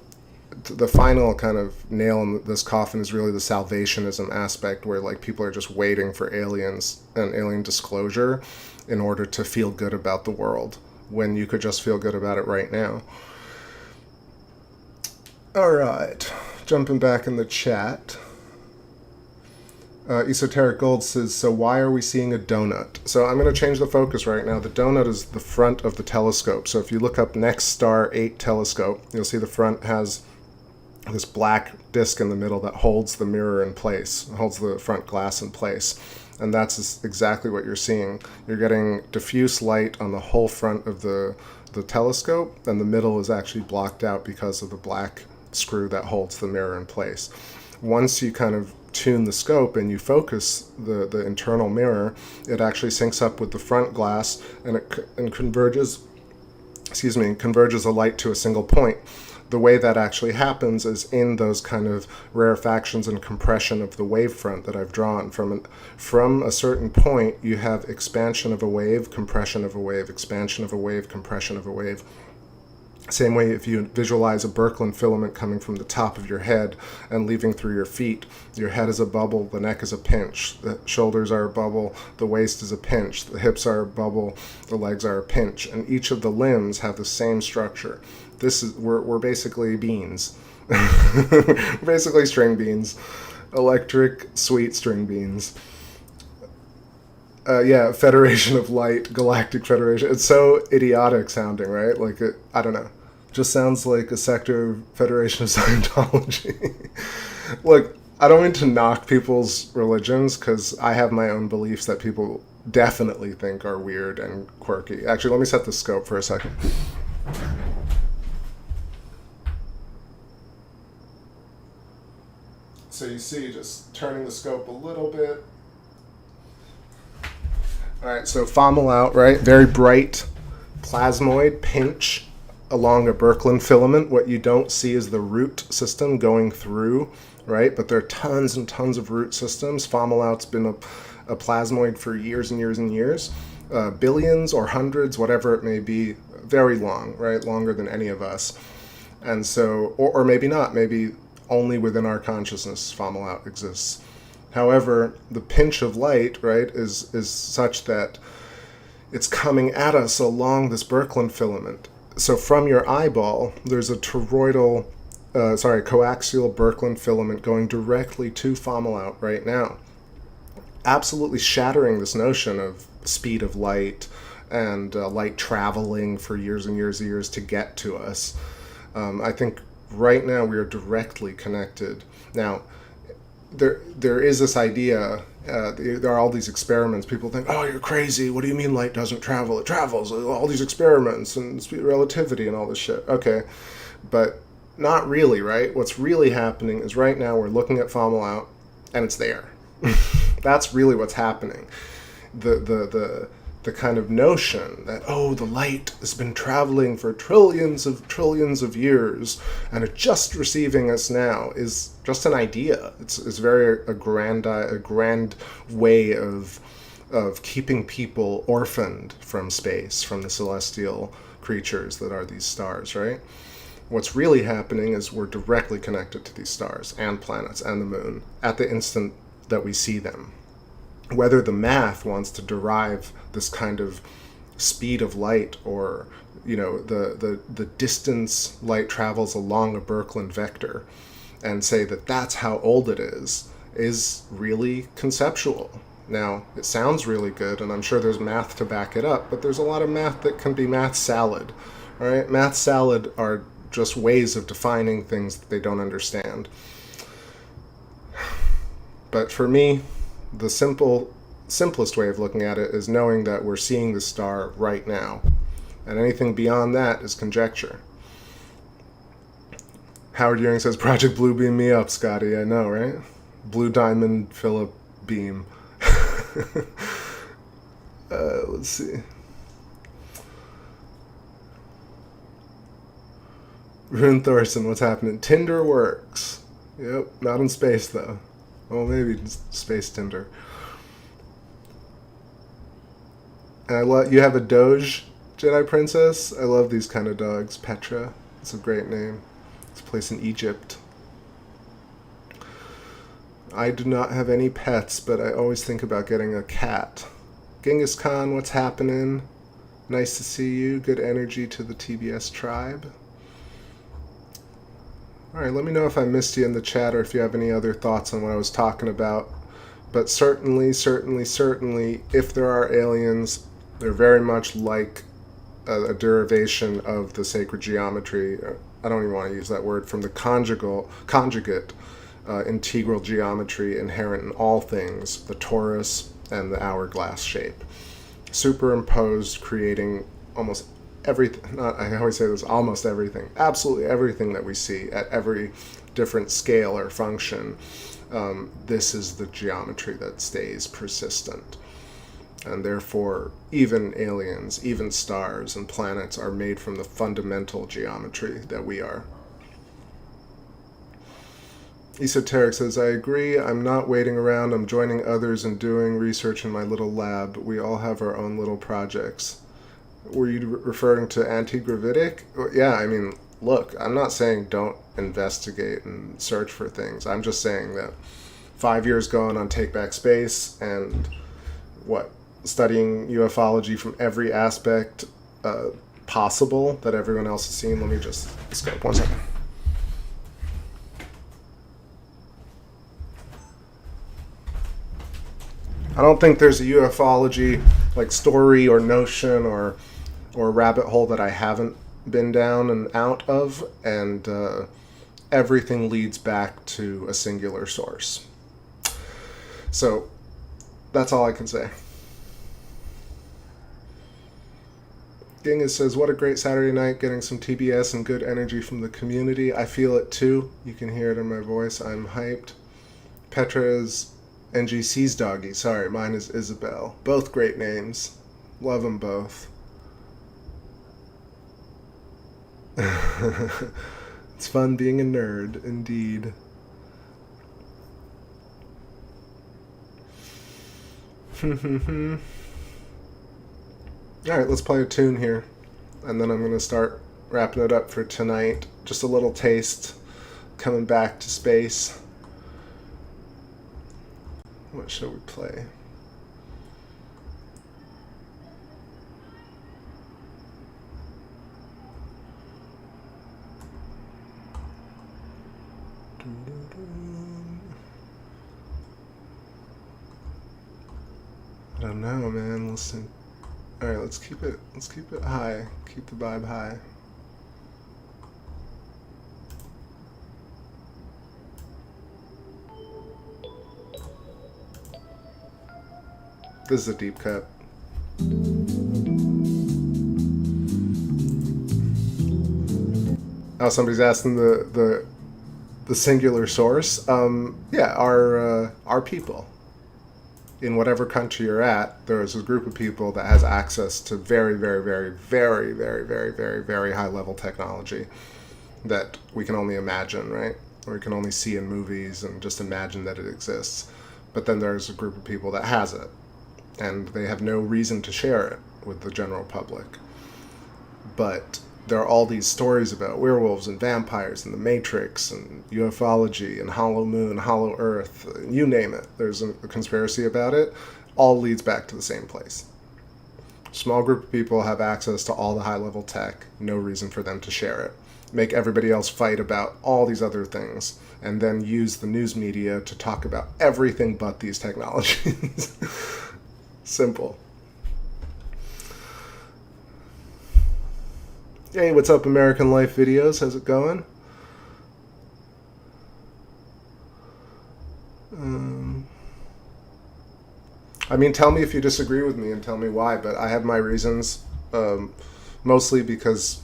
the final kind of nail in this coffin is really the salvationism aspect, where like people are just waiting for aliens and alien disclosure in order to feel good about the world, when you could just feel good about it right now. All right, jumping back in the chat. Esoteric Gold says, so why are we seeing a donut? So I'm going to change the focus right now. The donut is the front of the telescope. So if you look up Nexstar 8 telescope, you'll see the front has this black disc in the middle that holds the mirror in place, holds the front glass in place. And that's exactly what you're seeing. You're getting diffuse light on the whole front of the telescope, and the middle is actually blocked out because of the black screw that holds the mirror in place. Once you kind of tune the scope and you focus the internal mirror, it actually syncs up with the front glass, and it converges the light to a single point. The way that actually happens is in those kind of rarefactions and compression of the wavefront that I've drawn. From a certain point, you have expansion of a wave, compression of a wave, expansion of a wave, compression of a wave. Same way if you visualize a Birkeland filament coming from the top of your head and leaving through your feet. Your head is a bubble, the neck is a pinch, the shoulders are a bubble, the waist is a pinch, the hips are a bubble, the legs are a pinch, and each of the limbs have the same structure. We're basically beans. Basically string beans. Electric, sweet string beans. Federation of Light, Galactic Federation. It's so idiotic sounding, right? Like, I don't know. Just sounds like a sector of Federation of Scientology. Look, I don't mean to knock people's religions, because I have my own beliefs that people definitely think are weird and quirky. Actually, let me set the scope for a second. So you see, just turning the scope a little bit. All right, so Fomalhaut, right? Very bright plasmoid pinch along a Birkeland filament. What you don't see is the root system going through, right? But there are tons and tons of root systems. Fomalhaut's been a plasmoid for years and years and years. Billions or hundreds, whatever it may be, very long, right? Longer than any of us. And so, or maybe not, maybe only within our consciousness Fomalhaut exists. However, the pinch of light, right, is such that it's coming at us along this Birkeland filament. So from your eyeball, there's a coaxial Birkeland filament going directly to Fomalhaut right now, absolutely shattering this notion of speed of light and light traveling for years and years and years to get to us. I think right now we are directly connected. Now, there is this idea, there are all these experiments. People think, oh, you're crazy. What do you mean light doesn't travel? It travels. All these experiments and speed relativity and all this shit. Okay, but not really, right? What's really happening is right now we're looking at Fomalhaut and it's there. That's really what's happening. The kind of notion that, oh, the light has been traveling for trillions of years and it's just receiving us now is just an idea. It's very a grand way of keeping people orphaned from space, from the celestial creatures that are these stars, right? What's really happening is we're directly connected to these stars and planets and the moon at the instant that we see them. Whether the math wants to derive this kind of speed of light, or the distance light travels along a Birkeland vector, and say that that's how old it is really conceptual. Now, it sounds really good, and I'm sure there's math to back it up, but there's a lot of math that can be math salad. All right, math salad are just ways of defining things that they don't understand. But for me, the simplest way of looking at it is knowing that we're seeing the star right now, and anything beyond that is conjecture. Howard Ewing says, Project Blue beam me up, Scotty. I know, right? Blue Diamond Philip beam. Let's see. Rune Thorson, what's happening? Tinder works. Yep, not in space though. Well, maybe space Tinder. And you have a Doge Jedi Princess. I love these kind of dogs. Petra. It's a great name. It's a place in Egypt. I do not have any pets, but I always think about getting a cat. Genghis Khan, what's happening? Nice to see you. Good energy to the TBS tribe. Alright, let me know if I missed you in the chat or if you have any other thoughts on what I was talking about. But certainly, if there are aliens, they're very much like a derivation of the sacred geometry. I don't even want to use that word, from the conjugate integral geometry inherent in all things, the torus and the hourglass shape. Superimposed, creating almost everything, I always say this, almost everything, absolutely everything that we see at every different scale or function. This is the geometry that stays persistent. And therefore, even aliens, even stars and planets are made from the fundamental geometry that we are. Esoteric says, I agree. I'm not waiting around. I'm joining others and doing research in my little lab. We all have our own little projects. Were you referring to anti-gravitic? Yeah, I mean, look, I'm not saying don't investigate and search for things. I'm just saying that 5 years going on TakeBackSpace and studying ufology from every aspect possible that everyone else has seen. Let me just scope 1 second. I don't think there's a ufology like story or notion or rabbit hole that I haven't been down and out of, and everything leads back to a singular source. So that's all I can say. Genghis says, what a great Saturday night, getting some TBS and good energy from the community. I feel it too. You can hear it in my voice. I'm hyped. Petra is NGC's doggy. Sorry, mine is Isabel. Both great names. Love them both. It's fun being a nerd, indeed. Alright, let's play a tune here. And then I'm going to start wrapping it up for tonight. Just a little taste. Coming back to space. What shall we play? I don't know, man. Listen. All right, let's keep it high. Keep the vibe high. This is a deep cut. Oh, somebody's asking the singular source. Yeah, our people. In whatever country you're at, there is a group of people that has access to very, very, very, very, very, very, very, very high level technology that we can only imagine, right? Or we can only see in movies and just imagine that it exists. But then there's a group of people that has it, and they have no reason to share it with the general public. But there are all these stories about werewolves and vampires and the Matrix and ufology and Hollow Moon, Hollow Earth, you name it. There's a conspiracy about it. All leads back to the same place. Small group of people have access to all the high-level tech, no reason for them to share it. Make everybody else fight about all these other things, and then use the news media to talk about everything but these technologies. Simple. Hey, what's up, American Life Videos? How's it going? I mean, tell me if you disagree with me and tell me why, but I have my reasons, mostly because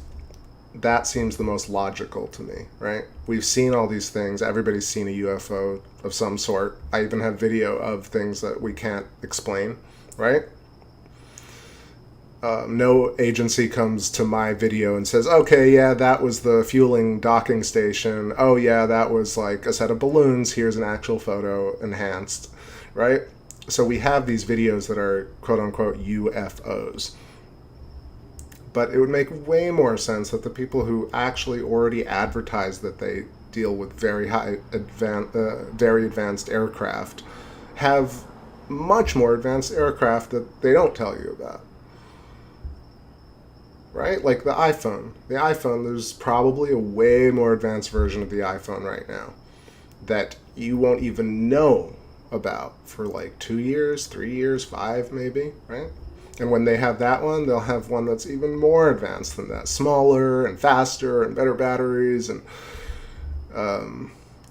that seems the most logical to me, right? We've seen all these things. Everybody's seen a UFO of some sort. I even have video of things that we can't explain, right? No agency comes to my video and says, okay, yeah, that was the fueling docking station. Oh, yeah, that was like a set of balloons. Here's an actual photo enhanced, right? So we have these videos that are quote-unquote UFOs. But it would make way more sense that the people who actually already advertise that they deal with very advanced aircraft have much more advanced aircraft that they don't tell you about. Right? Like the iPhone. The iPhone, there's probably a way more advanced version of the iPhone right now that you won't even know about for like 2 years, 3 years, 5 maybe, right? And when they have that one, they'll have one that's even more advanced than that, smaller and faster and better batteries. And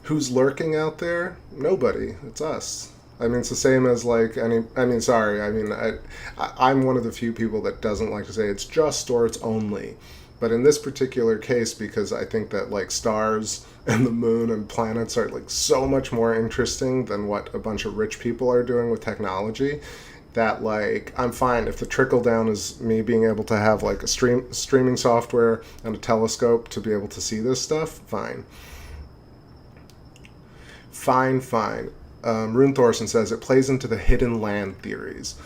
who's lurking out there? Nobody. It's us. I mean, it's the same as like I'm one of the few people that doesn't like to say it's just or it's only. But in this particular case, because I think that like stars and the moon and planets are like so much more interesting than what a bunch of rich people are doing with technology, that like I'm fine if the trickle down is me being able to have like a streaming software and a telescope to be able to see this stuff. Fine. Rune Thorson says it plays into the hidden land theories,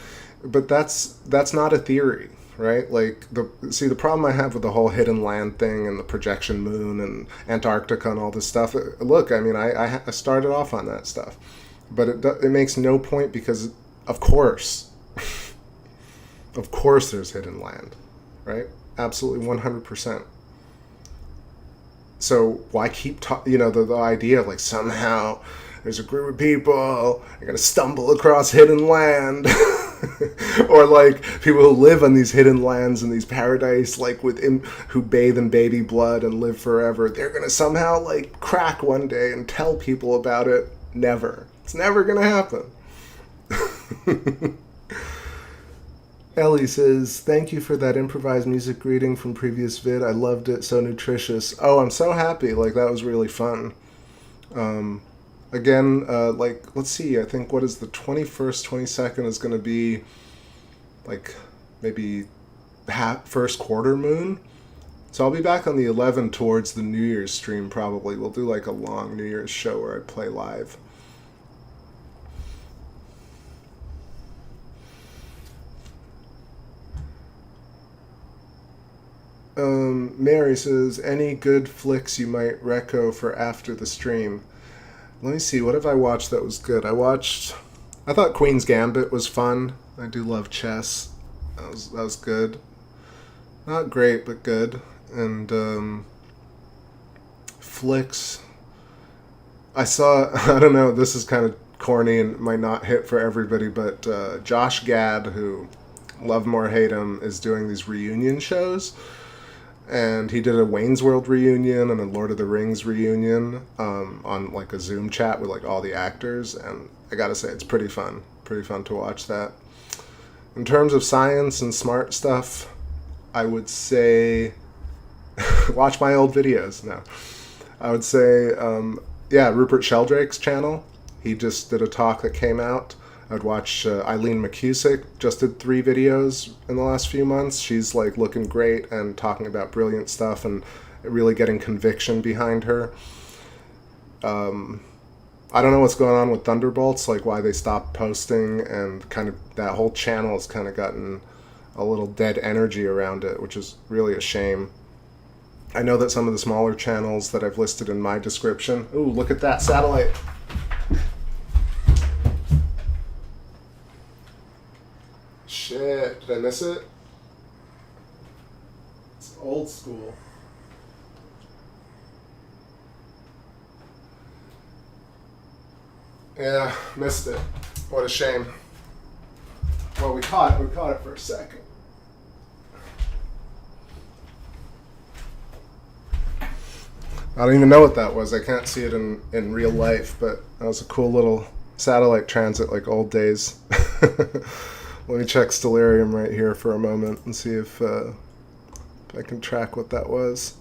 but that's not a theory, right? Like the problem I have with the whole hidden land thing and the projection moon and Antarctica and all this stuff. Look, I mean, I started off on that stuff, but it makes no point because of course there's hidden land, right? Absolutely 100%. So why keep the idea of like somehow there's a group of people are going to stumble across hidden land or like people who live on these hidden lands and these paradise like who bathe in baby blood and live forever. They're going to somehow like crack one day and tell people about it. Never. It's never going to happen. Ellie says, thank you for that improvised music reading from previous vid. I loved it. So nutritious. Oh, I'm so happy. Like, that was really fun. Again, like, let's see. I think what is the 21st, 22nd is going to be, like, maybe first quarter moon. So I'll be back on the 11th towards the New Year's stream, probably. We'll do, like, a long New Year's show where I play live. Mary says, any good flicks you might reco for after the stream? Let me see, what have I watched that was good? I thought Queen's Gambit was fun. I do love chess. That was good. Not great, but good. And flicks. I don't know, this is kind of corny and might not hit for everybody, but Josh Gad, who love him or hate him, is doing these reunion shows. And he did a Wayne's World reunion and a Lord of the Rings reunion on like a Zoom chat with like all the actors, and I gotta say it's pretty fun to watch that. In terms of science and smart stuff, I would say watch my old videos. No, I would say Rupert Sheldrake's channel. He just did a talk that came out. I'd watch Eileen McCusick, just did 3 videos in the last few months. She's like looking great and talking about brilliant stuff and really getting conviction behind her. I don't know what's going on with Thunderbolts, like why they stopped posting, and kind of that whole channel has kind of gotten a little dead energy around it, which is really a shame. I know that some of the smaller channels that I've listed in my description... Ooh, look at that satellite! Shit, did I miss it? It's old school. Yeah, missed it. What a shame. Well, we caught it for a second. I don't even know what that was. I can't see it in real life, but that was a cool little satellite transit like old days. Let me check Stellarium right here for a moment and see if I can track what that was.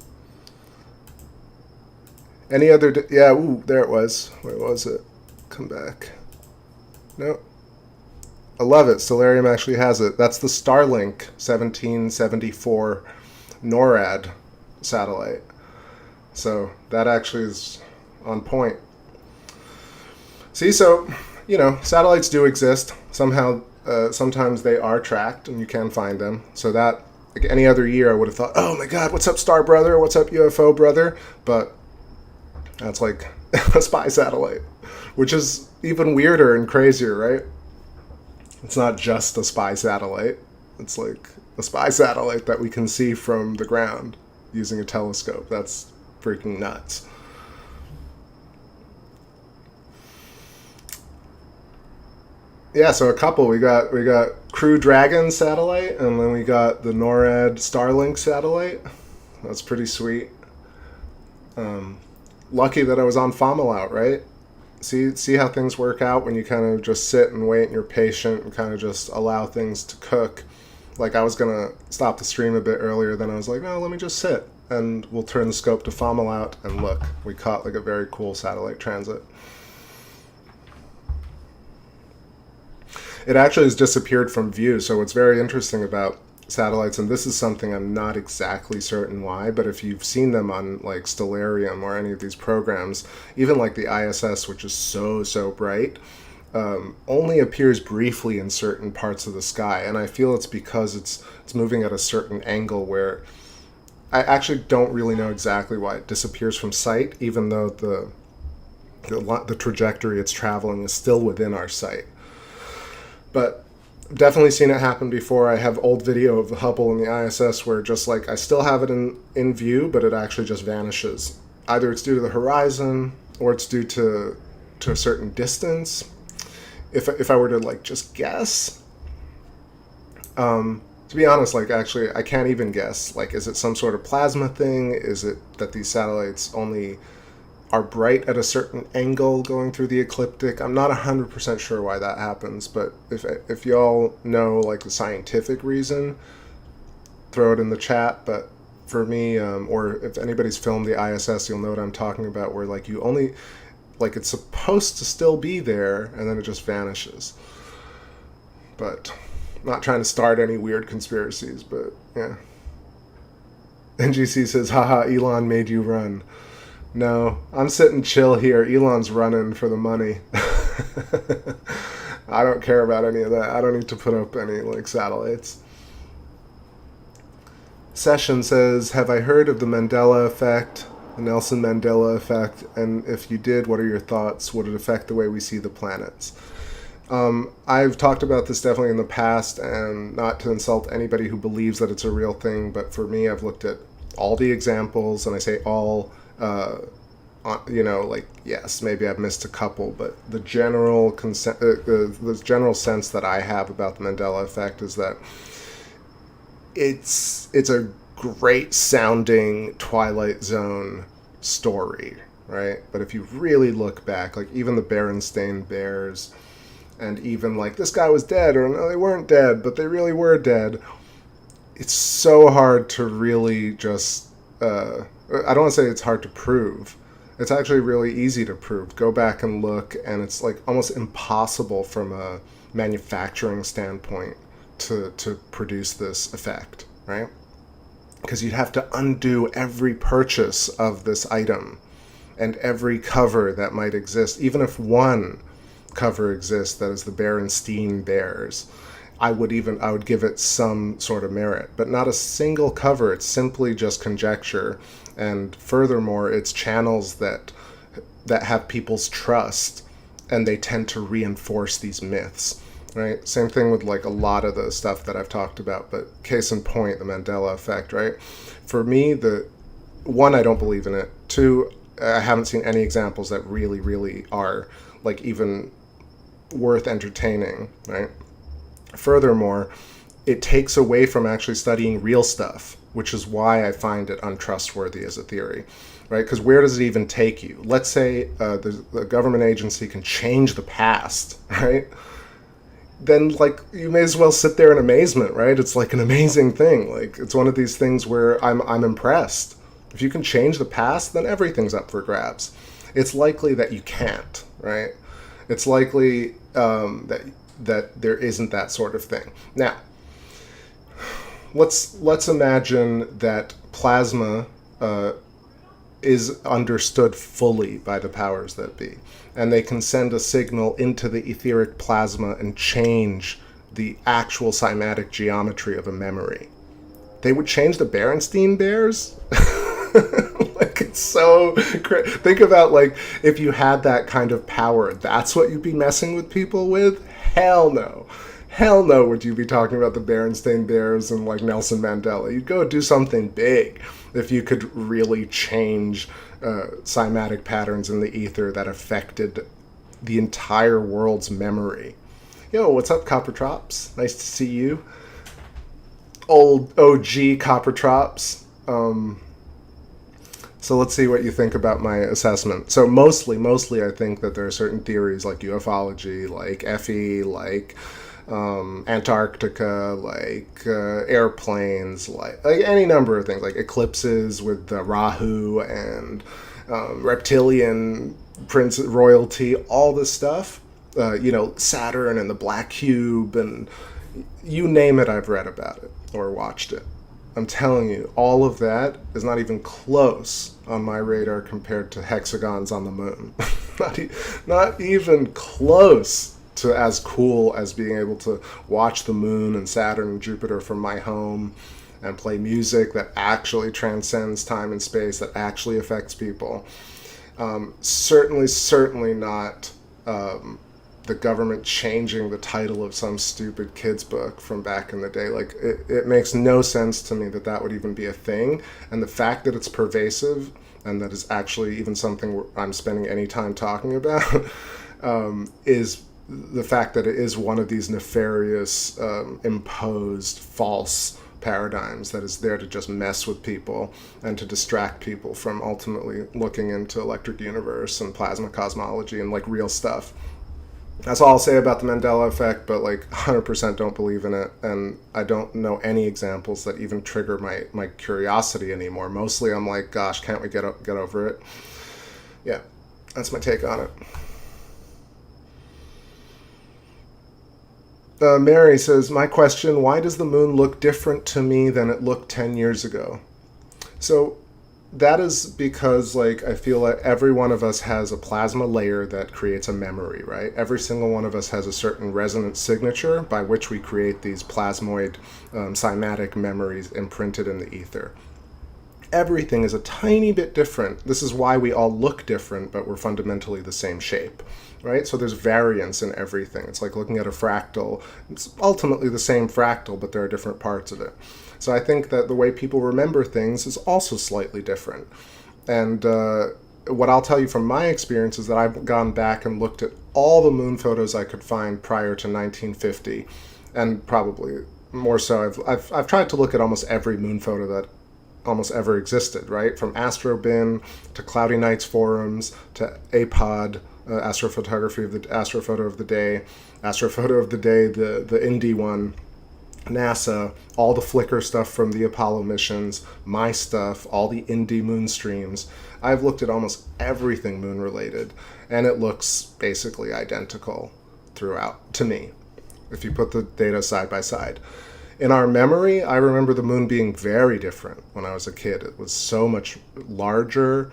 Any other... yeah, ooh, there it was. Where was it? Come back. Nope. I love it. Stellarium actually has it. That's the Starlink 1774 NORAD satellite. So that actually is on point. See, so, satellites do exist. Somehow... sometimes they are tracked and you can find them. So that like any other year, I would have thought, oh my God, what's up, Star Brother? What's up, UFO Brother? But that's like a spy satellite, which is even weirder and crazier, right? It's not just a spy satellite. It's like a spy satellite that we can see from the ground using a telescope. That's freaking nuts. Yeah, so a couple. We got Crew Dragon satellite, and then we got the NORAD Starlink satellite. That's pretty sweet. Lucky that I was on Fomalhaut, right? See how things work out when you kind of just sit and wait and you're patient and kind of just allow things to cook. Like, I was going to stop the stream a bit earlier, then I was like, no, let me just sit. And we'll turn the scope to Fomalhaut, and look, we caught like a very cool satellite transit. It actually has disappeared from view, so what's very interesting about satellites, and this is something I'm not exactly certain why, but if you've seen them on like Stellarium or any of these programs, even like the ISS, which is so bright, only appears briefly in certain parts of the sky, and I feel it's because it's moving at a certain angle where I actually don't really know exactly why it disappears from sight, even though the trajectory it's traveling is still within our sight. But definitely seen it happen before. I have old video of the Hubble and the ISS where just like I still have it in view, but it actually just vanishes. Either it's due to the horizon or it's due to a certain distance. If I were to like just guess, to be honest, like actually I can't even guess. Like, is it some sort of plasma thing? Is it that these satellites only are bright at a certain angle going through the ecliptic? I'm not 100% sure why that happens, but if y'all know like the scientific reason, throw it in the chat. But for me, or if anybody's filmed the ISS, you'll know what I'm talking about, where like you only, like it's supposed to still be there and then it just vanishes. But I'm not trying to start any weird conspiracies, but yeah. NGC says, haha, Elon made you run. No, I'm sitting chill here. Elon's running for the money. I don't care about any of that. I don't need to put up any like satellites. Session says, have I heard of the Mandela effect, the Nelson Mandela effect? And if you did, what are your thoughts? Would it affect the way we see the planets? I've talked about this definitely in the past, and not to insult anybody who believes that it's a real thing, but for me, I've looked at all the examples, and I say all, you know, like, yes, maybe I've missed a couple, but the general the general sense that I have about the Mandela effect is that it's a great sounding Twilight Zone story, right? But if you really look back, like even the Berenstain Bears, and even like this guy was dead, or no, they weren't dead, but they really were dead. It's so hard to really just, I don't want to say it's hard to prove. It's actually really easy to prove. Go back and look, and it's like almost impossible from a manufacturing standpoint to produce this effect, right? Because you'd have to undo every purchase of this item and every cover that might exist. Even if one cover exists that is the Berenstain Bears, I would give it some sort of merit, but not a single cover. It's simply just conjecture, and furthermore, it's channels that have people's trust, and they tend to reinforce these myths, right? Same thing with like a lot of the stuff that I've talked about, but case in point, the Mandela effect, right? For me, one, I don't believe in it. Two, I haven't seen any examples that really are like even worth entertaining, right? Furthermore, it takes away from actually studying real stuff, which is why I find it untrustworthy as a theory, right? Because where does it even take you? Let's say the government agency can change the past, right? Then, like, you may as well sit there in amazement, right? It's like an amazing thing. Like, it's one of these things where I'm impressed. If you can change the past, then everything's up for grabs. It's likely that you can't, right? It's likely that there isn't that sort of thing. Now, let's imagine that plasma is understood fully by the powers that be, and they can send a signal into the etheric plasma and change the actual cymatic geometry of a memory. they would change the Berenstein Bears? Like, it's so think about, like, if you had that kind of power, that's what you'd be messing with people with? Hell no. Hell no would you be talking about the Berenstain Bears and, like, Nelson Mandela. You'd go do something big if you could really change cymatic patterns in the ether that affected the entire world's memory. Yo, what's up, Coppertrops? Nice to see you. Old OG Coppertrops. So let's see what you think about my assessment. So mostly I think that there are certain theories like ufology, like FE, like Antarctica, like airplanes, like any number of things, like eclipses with the Rahu and reptilian prince royalty, all this stuff. Saturn and the black cube, and you name it, I've read about it or watched it. I'm telling you, all of that is not even close on my radar compared to hexagons on the moon. Not even close to as cool as being able to watch the moon and Saturn and Jupiter from my home and play music that actually transcends time and space, that actually affects people. Certainly not the government changing the title of some stupid kid's book from back in the day. Like, it makes no sense to me that would even be a thing. And the fact that it's pervasive and that is actually even something I'm spending any time talking about is the fact that it is one of these nefarious, imposed, false paradigms that is there to just mess with people and to distract people from ultimately looking into electric universe and plasma cosmology and, like, real stuff. That's all I'll say about the Mandela effect, but, like, 100% don't believe in it, and I don't know any examples that even trigger my curiosity anymore. Mostly I'm like, gosh, can't we get over it? Yeah, that's my take on it. Mary says, my question, why does the moon look different to me than it looked 10 years ago? So that is because, like, I feel like every one of us has a plasma layer that creates a memory, right? Every single one of us has a certain resonance signature by which we create these plasmoid cymatic memories imprinted in the ether. Everything is a tiny bit different. This is why we all look different, but we're fundamentally the same shape, right? So there's variance in everything. It's like looking at a fractal. It's ultimately the same fractal, but there are different parts of it. So I think that the way people remember things is also slightly different. And what I'll tell you from my experience is that I've gone back and looked at all the moon photos I could find prior to 1950, and probably more so. I've tried to look at almost every moon photo that almost ever existed, right? From AstroBin to Cloudy Nights forums to APOD, Astrophotography of the Astrophoto of the Day, Astrophoto of the Day, the Indy one, NASA, all the Flickr stuff from the Apollo missions, my stuff, all the Indy moon streams. I've looked at almost everything moon related, and it looks basically identical throughout to me, if you put the data side by side. In our memory, I remember the moon being very different when I was a kid. It was so much larger.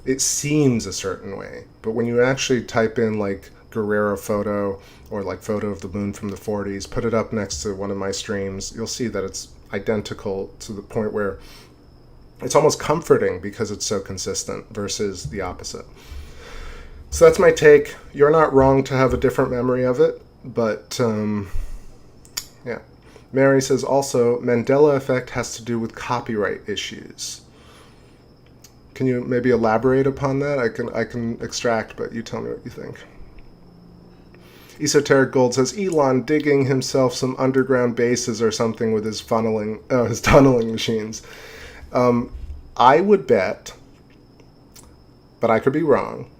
It seems a certain way, but when you actually type in, like, Guerrero photo or, like, photo of the moon from the 40s, put it up next to one of my streams, you'll see that it's identical to the point where it's almost comforting because it's so consistent versus the opposite. So that's my take. You're not wrong to have a different memory of it, but yeah. Mary says also, Mandela effect has to do with copyright issues. Can you maybe elaborate upon that? I can extract, but you tell me what you think. Esoteric Gold says, Elon digging himself some underground bases or something with his his tunneling machines. I would bet, but I could be wrong,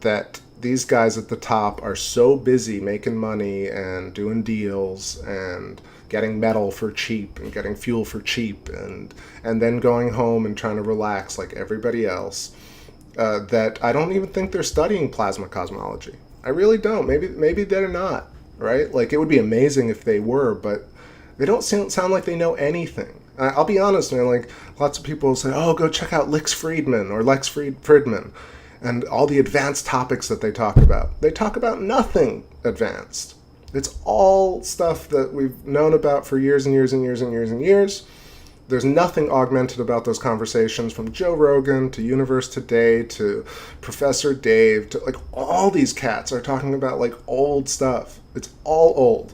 that these guys at the top are so busy making money and doing deals and getting metal for cheap and getting fuel for cheap and then going home and trying to relax like everybody else, that I don't even think they're studying plasma cosmology. I really don't. Maybe they're not, right? Like, it would be amazing if they were, but they don't sound like they know anything. I'll be honest, man, like, lots of people say, oh, go check out Lex Fridman, and all the advanced topics that they talk about. They talk about nothing advanced. It's all stuff that we've known about for years and years and years and years and years. There's nothing augmented about those conversations, from Joe Rogan to Universe Today to Professor Dave to like all these cats are talking about like old stuff. It's all old.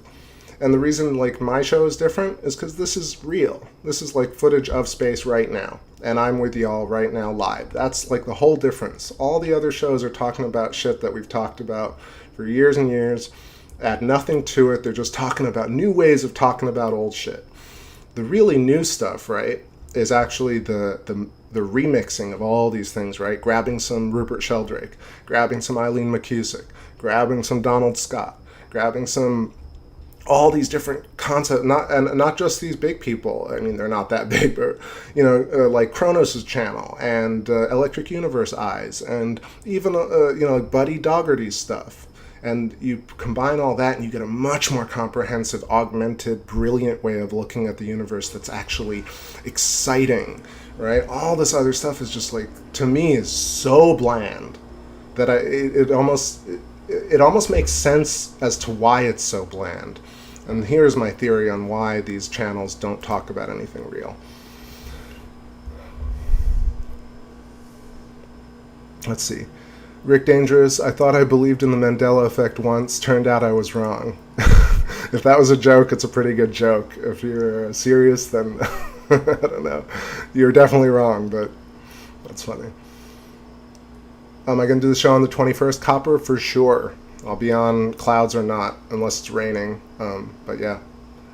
And the reason like my show is different is because this is real. This is like footage of space right now. And I'm with y'all right now live. That's like the whole difference. All the other shows are talking about shit that we've talked about for years and years. Add nothing to it. They're just talking about new ways of talking about old shit. The really new stuff, right, is actually the remixing of all these things, right? Grabbing some Rupert Sheldrake, grabbing some Eileen McCusick, grabbing some Donald Scott, grabbing some all these different concepts, not just these big people. I mean, they're not that big, but like Kronos' channel and Electric Universe Eyes, and even like Buddy Dougherty's stuff. And you combine all that and you get a much more comprehensive, augmented, brilliant way of looking at the universe that's actually exciting, right? All this other stuff is just like, to me, is so bland that it almost makes sense as to why it's so bland. And here's my theory on why these channels don't talk about anything real. Let's see. Rick Dangerous, I thought I believed in the Mandela effect once. Turned out I was wrong. If that was a joke, it's a pretty good joke. If you're serious, then I don't know. You're definitely wrong, but that's funny. Am I going to do the show on the 21st? Copper, for sure. I'll be on, clouds or not, unless it's raining. But yeah.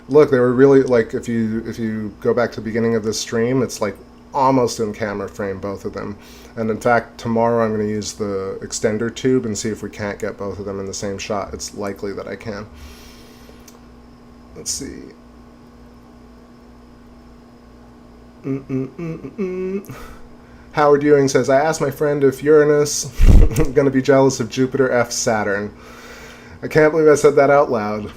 Look, they were really, like, if you go back to the beginning of this stream, it's like almost in camera frame, both of them. And in fact, tomorrow I'm going to use the extender tube and see if we can't get both of them in the same shot. It's likely that I can. Let's see. Howard Ewing says, I asked my friend if Uranus going to be jealous of Jupiter F Saturn. I can't believe I said that out loud.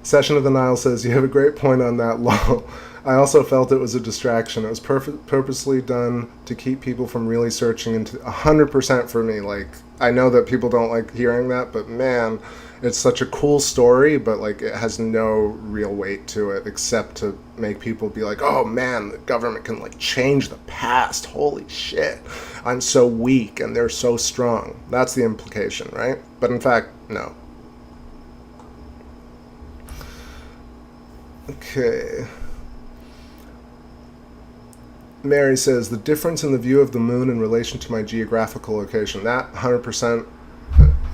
Session of the Nile says, you have a great point on that, lol. I also felt it was a distraction. It was purposely done to keep people from really searching into 100% for me. Like, I know that people don't like hearing that, but man, it's such a cool story, but like it has no real weight to it except to make people be like, oh man, the government can like change the past. Holy shit. I'm so weak and they're so strong. That's the implication, right? But in fact, no. Okay. Mary says, the difference in the view of the moon in relation to my geographical location. That 100%, okay,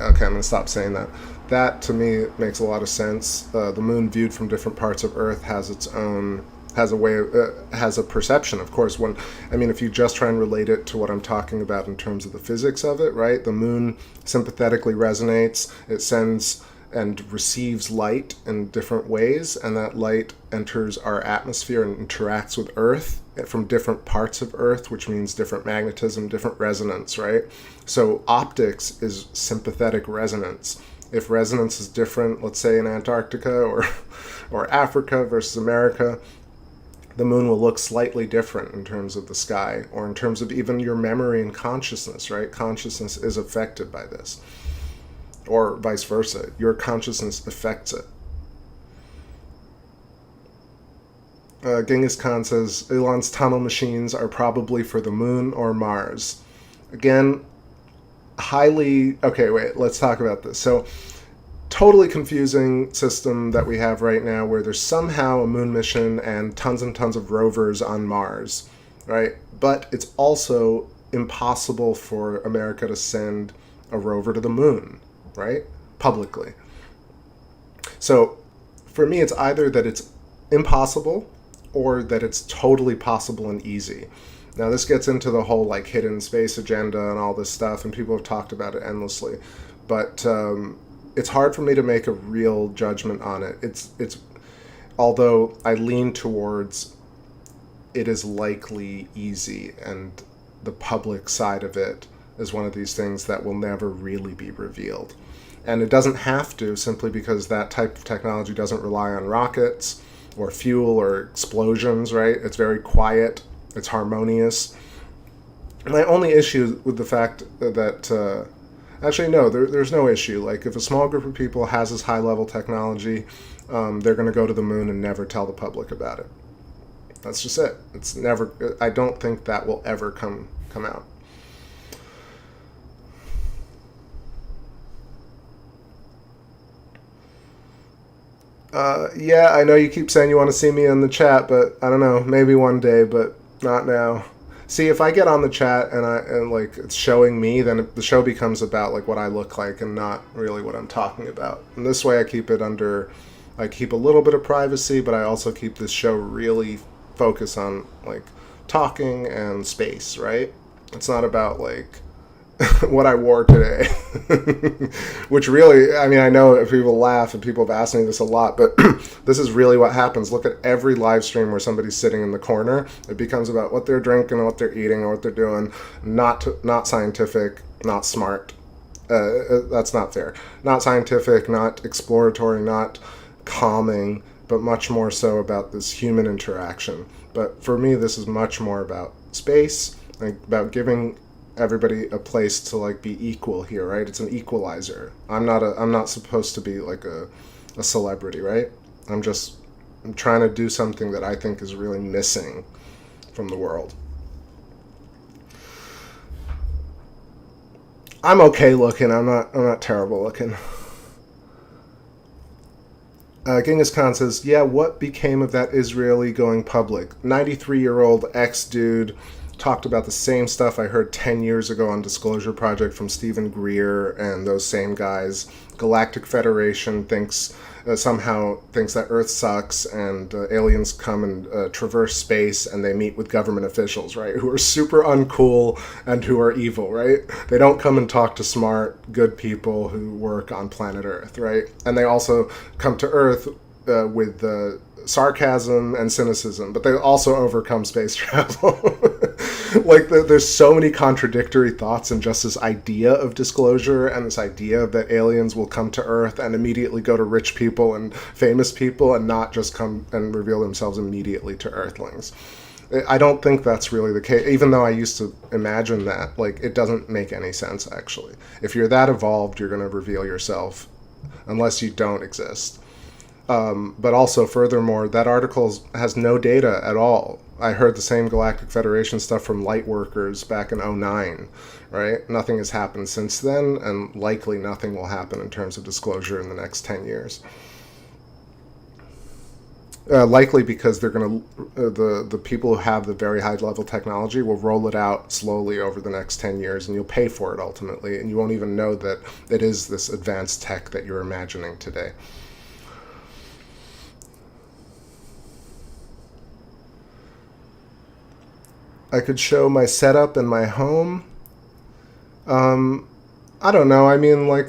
I'm going to stop saying that. That, to me, makes a lot of sense. The moon viewed from different parts of Earth has its own, has a perception, of course. If you just try and relate it to what I'm talking about in terms of the physics of it, right? The moon sympathetically resonates. It sends and receives light in different ways, and that light enters our atmosphere and interacts with Earth from different parts of Earth, which means different magnetism, different resonance, right? So optics is sympathetic resonance. If resonance is different, let's say in Antarctica or Africa versus America, the moon will look slightly different in terms of the sky, or in terms of even your memory and consciousness, right? Consciousness is affected by this. Or vice versa. Your consciousness affects it. Genghis Khan says, Elon's tunnel machines are probably for the moon or Mars. Again, okay, wait, let's talk about this. So, totally confusing system that we have right now where there's somehow a moon mission and tons of rovers on Mars, right? But it's also impossible for America to send a rover to the moon, right? Publicly. So for me, it's either that it's impossible or that it's totally possible and easy. Now this gets into the whole like hidden space agenda and all this stuff, and people have talked about it endlessly, but it's hard for me to make a real judgment on it. It's although I lean towards it is likely easy, and the public side of it is one of these things that will never really be revealed. And it doesn't have to, simply because that type of technology doesn't rely on rockets or fuel or explosions, right? It's very quiet, it's harmonious. My only issue with the fact that, actually no, there's no issue. Like if a small group of people has this high level technology, they're going to go to the moon and never tell the public about it. That's just it. It's never. I don't think that will ever come out. Yeah, I know you keep saying you want to see me in the chat, but I don't know. Maybe one day, but not now. See, if I get on the chat and like it's showing me, then the show becomes about like what I look like and not really what I'm talking about. And this way, I keep it under. I keep a little bit of privacy, but I also keep this show really focused on like talking and space. Right? It's not about like what I wore today, which really, I mean, I know people laugh and people have asked me this a lot, but this is really what happens. Look at every live stream where somebody's sitting in the corner. It becomes about what they're drinking, what they're eating, or what they're doing. Not scientific, not smart. That's not fair. Not scientific, not exploratory, not calming, but much more so about this human interaction. But for me, this is much more about space, like about giving everybody a place to like be equal here, right? It's an equalizer. I'm not supposed to be like a celebrity, right? I'm trying to do something that I think is really missing from the world. I'm okay looking. I'm not terrible looking. Genghis Khan says, yeah, what became of that Israeli going public? 93-year-old ex-dude talked about the same stuff I heard 10 years ago on Disclosure Project from Stephen Greer and those same guys. Galactic Federation somehow thinks that Earth sucks and aliens come and traverse space and they meet with government officials, right, who are super uncool and who are evil, right? They don't come and talk to smart, good people who work on planet Earth, right? And they also come to Earth with sarcasm and cynicism, but they also overcome space travel. Like there's so many contradictory thoughts in just this idea of disclosure and this idea that aliens will come to Earth and immediately go to rich people and famous people and not just come and reveal themselves immediately to Earthlings. I don't think that's really the case, even though I used to imagine that. Like, it doesn't make any sense, actually. If you're that evolved, you're going to reveal yourself unless you don't exist. But also, furthermore, that article has no data at all. I heard the same Galactic Federation stuff from Lightworkers back in 2009, right? Nothing has happened since then, and likely nothing will happen in terms of disclosure in the next 10 years. Likely because they're going to, the people who have the very high level technology will roll it out slowly over the next 10 years, and you'll pay for it ultimately, and you won't even know that it is this advanced tech that you're imagining today. I could show my setup in my home. I don't know. I mean, like,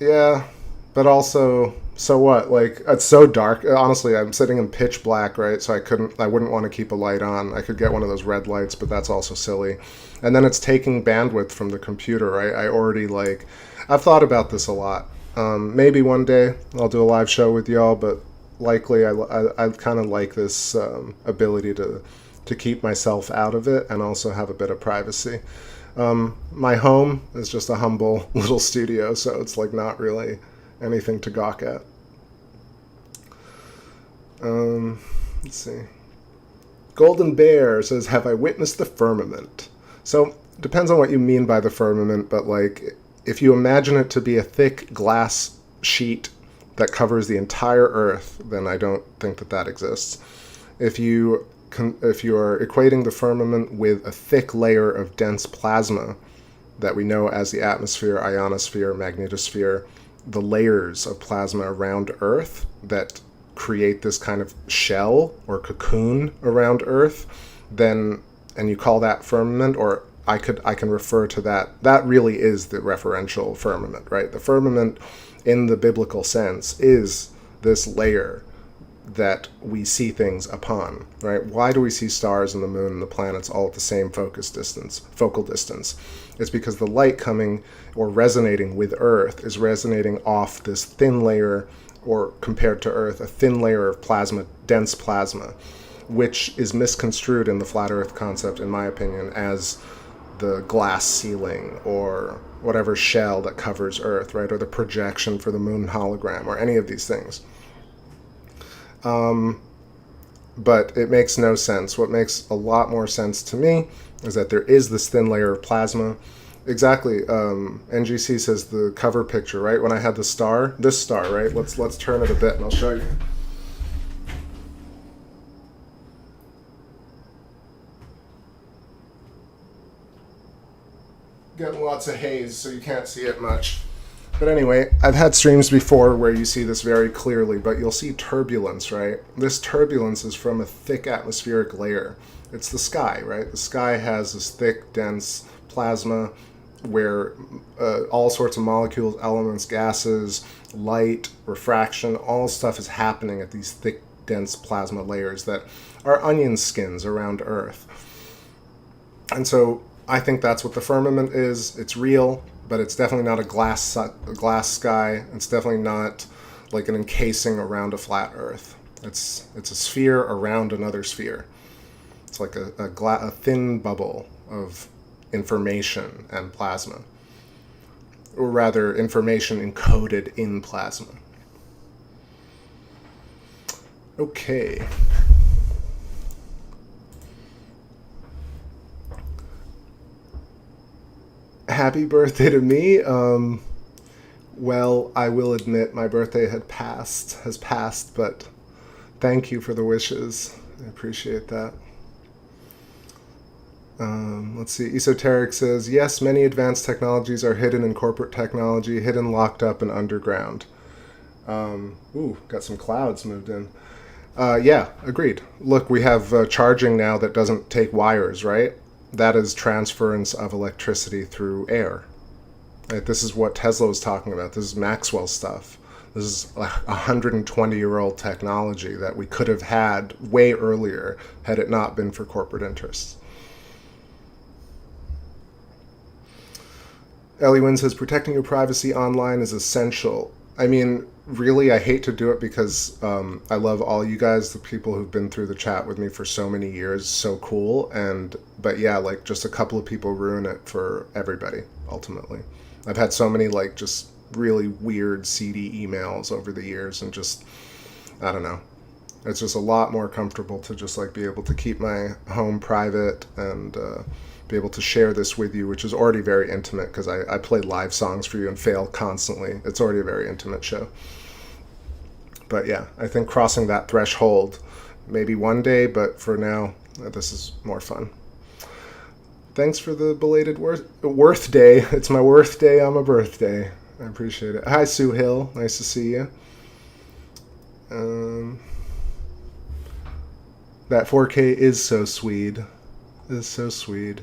yeah, but also, so what? Like, it's so dark. Honestly, I'm sitting in pitch black, right? So I wouldn't want to keep a light on. I could get one of those red lights, but that's also silly. And then it's taking bandwidth from the computer, right? I've thought about this a lot. Maybe one day I'll do a live show with y'all, but likely I kind of like this ability to keep myself out of it and also have a bit of privacy. My home is just a humble little studio, so it's like not really anything to gawk at. Let's see. Golden Bear says, have I witnessed the firmament? So, depends on what you mean by the firmament, but like, if you imagine it to be a thick glass sheet that covers the entire Earth, then I don't think that exists. If you are equating the firmament with a thick layer of dense plasma that we know as the atmosphere, ionosphere, magnetosphere, the layers of plasma around Earth that create this kind of shell or cocoon around Earth, and you call that firmament, or I can refer to that really is the referential firmament, right? The firmament in the biblical sense is this layer that we see things upon, right? Why do we see stars and the moon and the planets all at the same focal distance? It's because the light coming or resonating with Earth is resonating off this thin layer, or compared to Earth, a thin layer of plasma, dense plasma, which is misconstrued in the flat Earth concept, in my opinion, as the glass ceiling or whatever shell that covers Earth, right? Or the projection for the moon hologram or any of these things. but it makes no sense. What makes a lot more sense to me is that there is this thin layer of plasma. Exactly. NGC says the cover picture, right? When I had this star, right? Let's turn it a bit and I'll show you. Getting lots of haze, so you can't see it much. But anyway, I've had streams before where you see this very clearly, but you'll see turbulence, right? This turbulence is from a thick atmospheric layer. It's the sky, right? The sky has this thick, dense plasma where all sorts of molecules, elements, gases, light, refraction, all stuff is happening at these thick, dense plasma layers that are onion skins around Earth. And so I think that's what the firmament is. It's real, but it's definitely not a glass sky. It's definitely not like an encasing around a flat Earth. It's a sphere around another sphere. It's like a thin bubble of information and plasma, or rather information encoded in plasma. Okay. Happy birthday to me. Well, I will admit my birthday has passed, but thank you for the wishes. I appreciate that. Let's see. Esoteric says, yes, many advanced technologies are hidden in corporate technology, hidden, locked up, and underground. Got some clouds moved in. Yeah, agreed. Look, we have charging now that doesn't take wires, right? That is transference of electricity through air. Right? This is what Tesla was talking about. This is Maxwell stuff. This is a 120-year-old technology that we could have had way earlier had it not been for corporate interests. Ellie Wynn says, protecting your privacy online is essential. I mean, really, I hate to do it because I love all you guys, the people who've been through the chat with me for so many years. So cool. But yeah, like just a couple of people ruin it for everybody, ultimately. I've had so many like just really weird seedy emails over the years, and just, I don't know. It's just a lot more comfortable to just like be able to keep my home private and be able to share this with you, which is already very intimate because I play live songs for you and fail constantly. It's already a very intimate show. But yeah, I think crossing that threshold maybe one day, but for now, this is more fun. Thanks for the belated worth day. It's my worth day on my birthday. I appreciate it. Hi, Sue Hill. Nice to see you. That 4K is so sweet. It's so sweet.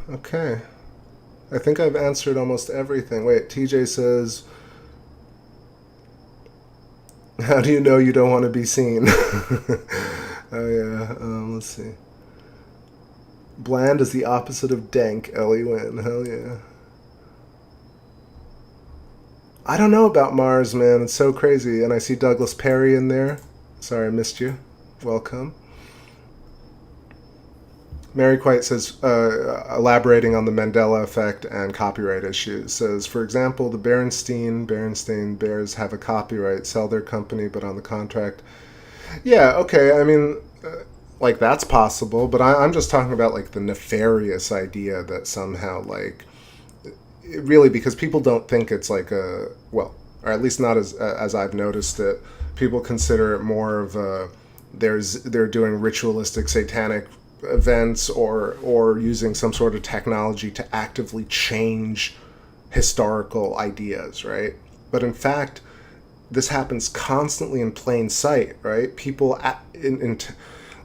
Okay. I think I've answered almost everything. Wait, TJ says, how do you know you don't want to be seen? Oh yeah, let's see. Bland is the opposite of dank, Ellie Wynn. Hell yeah. I don't know about Mars, man. It's so crazy. And I see Douglas Perry in there. Sorry, I missed you. Welcome. Mary Quite says, elaborating on the Mandela effect and copyright issues, says, for example, the Berenstain Bears have a copyright, sell their company, but on the contract. Yeah, okay, I mean, like, that's possible, but I'm just talking about, like, the nefarious idea that somehow, like, really, because people don't think it's like a, well, or at least not as I've noticed it, people consider it more of a, they're doing ritualistic satanic events or using some sort of technology to actively change historical ideas, right? But in fact, this happens constantly in plain sight, right? People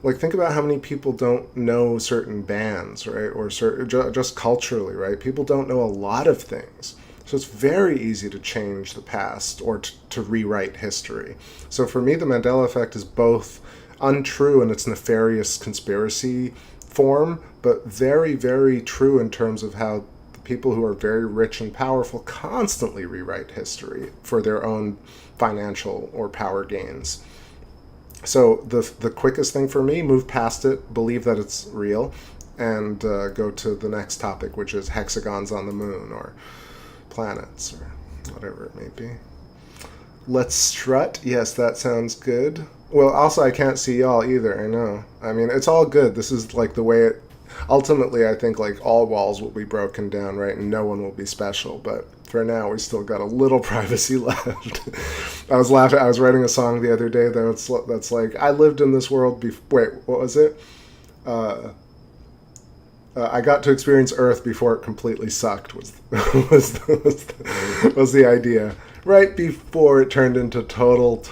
like, think about how many people don't know certain bands, right? Or just culturally, right? People don't know a lot of things. So it's very easy to change the past or to rewrite history. So for me, the Mandela effect is both untrue in its nefarious conspiracy form, but very, very true in terms of how the people who are very rich and powerful constantly rewrite history for their own financial or power gains. So the quickest thing for me, move past it, believe that it's real, and go to the next topic, which is hexagons on the moon, or planets or whatever it may be. Let's strut. Yes, that sounds good. Well, also I can't see y'all either. I know. I mean, it's all good. This is like the way it. Ultimately, I think like all walls will be broken down, right, and no one will be special. But for now, we still got a little privacy left. I was laughing. I was writing a song the other day that's like, I lived in this world wait, what was it? I got to experience Earth before it completely sucked. Was the idea? Right before it turned into total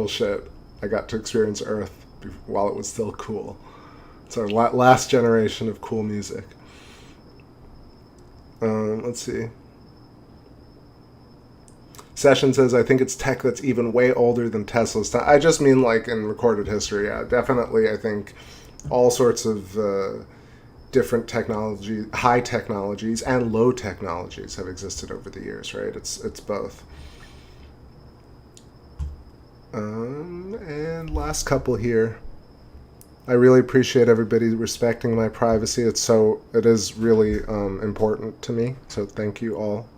shit. I got to experience Earth while it was still cool. It's our last generation of cool music. Let's see. Session says, I think it's tech that's even way older than Tesla's time. I just mean like in recorded history. Yeah, definitely. I think all sorts of different technology, high technologies and low technologies have existed over the years, right? It's both. And last couple here. I really appreciate everybody respecting my privacy. It is really important to me. So thank you all.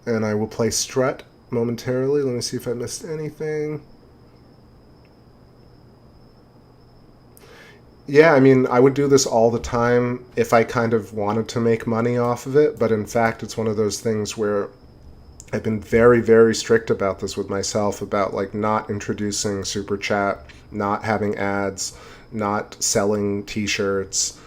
And I will play Strut momentarily. Let me see if I missed anything. Yeah, I mean, I would do this all the time if I kind of wanted to make money off of it. But in fact, it's one of those things where I've been very, very strict about this with myself, about like not introducing super chat, not having ads, not selling t-shirts.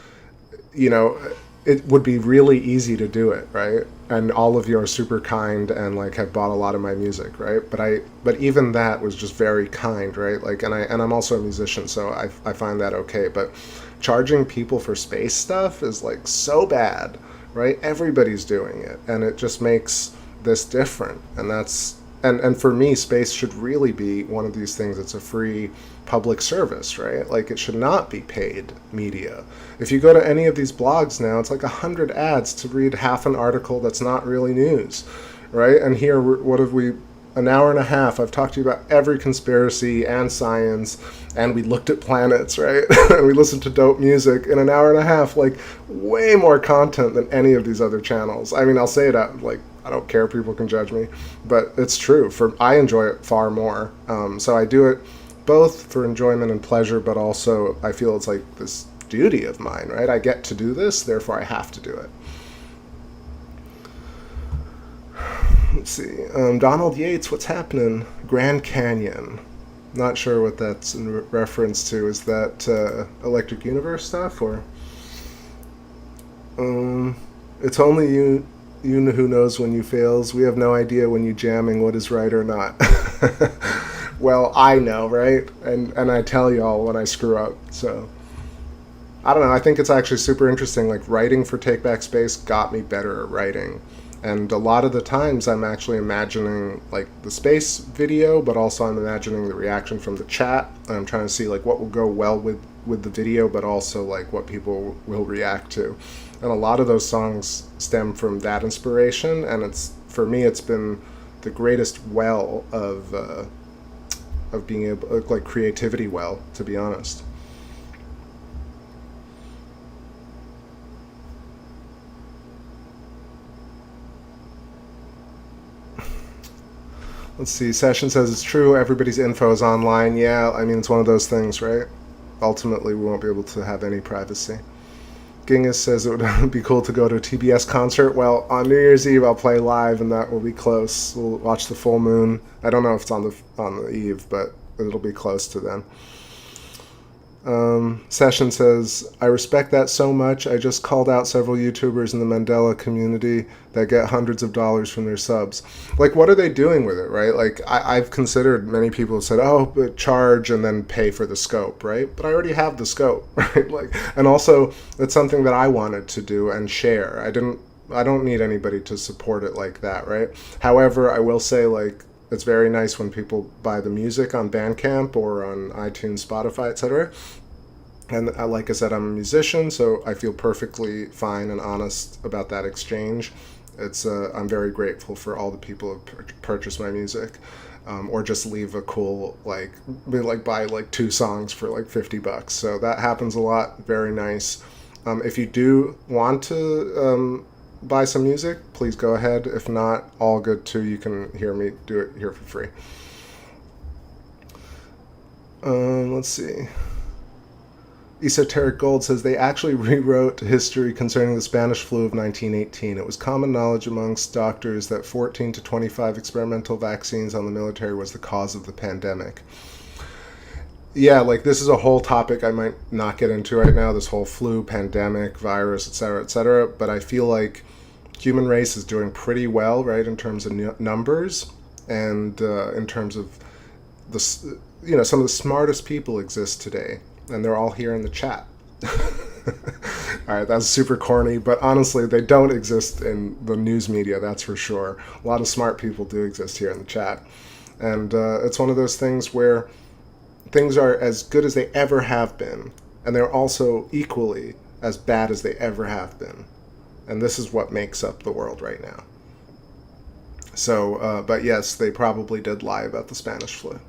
You know, it would be really easy to do it, right? And all of you are super kind and like have bought a lot of my music, right? But even that was just very kind, right? Like, and I'm also a musician, so I find that okay. But charging people for space stuff is like so bad, right? Everybody's doing it, and it just makes this different. And that's and for me, space should really be one of these things that's a free public service, right? Like, it should not be paid media. If you go to any of these blogs now, it's like 100 ads to read half an article that's not really news, right? And here, what have we, an hour and a half, I've talked to you about every conspiracy and science, and we looked at planets, right? And we listened to dope music in an hour and a half, like way more content than any of these other channels. I mean, I'll say it out, like, I don't care, people can judge me, but it's true. I enjoy it far more. So I do it both for enjoyment and pleasure, but also I feel it's like this duty of mine, right? I get to do this, therefore I have to do it. Let's see. Donald Yates, what's happening? Grand Canyon. Not sure what that's in reference to. Is that Electric Universe stuff, or? It's only you who knows when you fails. We have no idea when you jamming what is right or not. Well, I know, right? And I tell y'all when I screw up. So I don't know. I think it's actually super interesting. Like, writing for TakeBackSpace got me better at writing. And a lot of the times I'm actually imagining like the space video, but also I'm imagining the reaction from the chat. And I'm trying to see like what will go well with the video, but also like what people will react to. And a lot of those songs stem from that inspiration. And for me, it's been the greatest well of being able, like, creativity well, to be honest. Let's see, Session says it's true, everybody's info is online. Yeah, I mean, it's one of those things, right? Ultimately, we won't be able to have any privacy. Genghis says it would be cool to go to a TBS concert. Well, on New Year's Eve, I'll play live, and that will be close. We'll watch the full moon. I don't know if it's on the eve, but it'll be close to then. Session says, I respect that so much. I just called out several YouTubers in the Mandela community that get hundreds of dollars from their subs. Like, what are they doing with it, right? Like, I've considered, many people have said, oh, but charge and then pay for the scope, right? But I already have the scope, right? Like, and also, it's something that I wanted to do and share. I don't need anybody to support it like that, right? However, I will say, like, it's very nice when people buy the music on Bandcamp or on iTunes, Spotify, etc. And like I said, I'm a musician, so I feel perfectly fine and honest about that exchange. I'm very grateful for all the people who purchase my music, or just leave a cool, like buy like 2 songs for like $50. So that happens a lot. Very nice. If you do want to buy some music, please go ahead. If not, all good too. You can hear me do it here for free. Let's see. Esoteric Gold says they actually rewrote history concerning the Spanish flu of 1918. It was common knowledge amongst doctors that 14 to 25 experimental vaccines on the military was the cause of the pandemic. Yeah, like this is a whole topic I might not get into right now, this whole flu, pandemic, virus, etc., but I feel like human race is doing pretty well, right, in terms of numbers and in terms of the, you know, some of the smartest people exist today. And they're all here in the chat. All right, that's super corny, but honestly, they don't exist in the news media, that's for sure. A lot of smart people do exist here in the chat. And it's one of those things where things are as good as they ever have been, and they're also equally as bad as they ever have been. And this is what makes up the world right now. So, but yes, they probably did lie about the Spanish flu.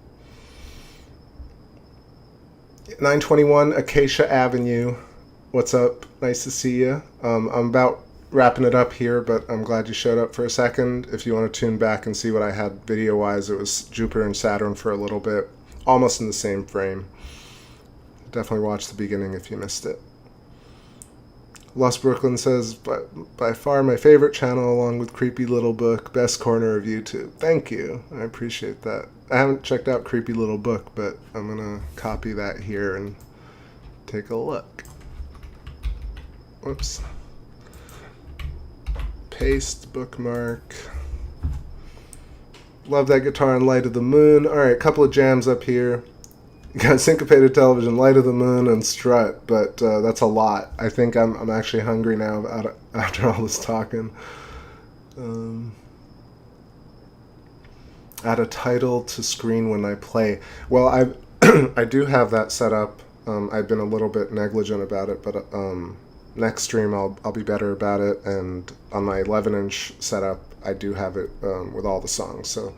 921 Acacia Avenue. What's up? Nice to see you. I'm about wrapping it up here, but I'm glad you showed up for a second. If you want to tune back and see what I had video-wise, it was Jupiter and Saturn for a little bit, almost in the same frame. Definitely watch the beginning if you missed it. Lost Brooklyn says, by far my favorite channel along with Creepy Little Book, best corner of YouTube. Thank you. I appreciate that. I haven't checked out Creepy Little Book, but I'm going to copy that here and take a look. Whoops. Paste, bookmark. Love that guitar and Light of the Moon. All right, a couple of jams up here. You got Syncopated Television, Light of the Moon, and Strut, but that's a lot. I think I'm actually hungry now after all this talking. Add a title to screen when I play. Well, I do have that set up. I've been a little bit negligent about it, but next stream I'll be better about it. And on my 11-inch setup, I do have it with all the songs, so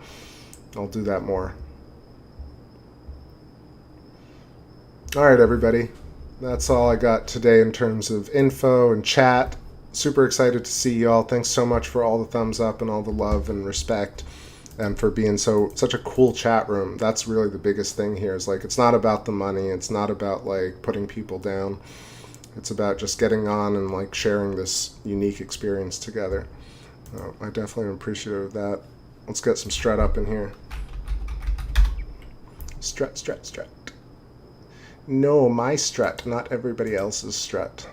I'll do that more. All right, everybody. That's all I got today in terms of info and chat. Super excited to see y'all. Thanks so much for all the thumbs up and all the love and respect, and for being such a cool chat room. That's really the biggest thing here. Is like, it's not about the money. It's not about like putting people down. It's about just getting on and like sharing this unique experience together. I definitely am appreciative of that. Let's get some strut up in here. Strut, strut, strut. No, my strut, not everybody else's strut.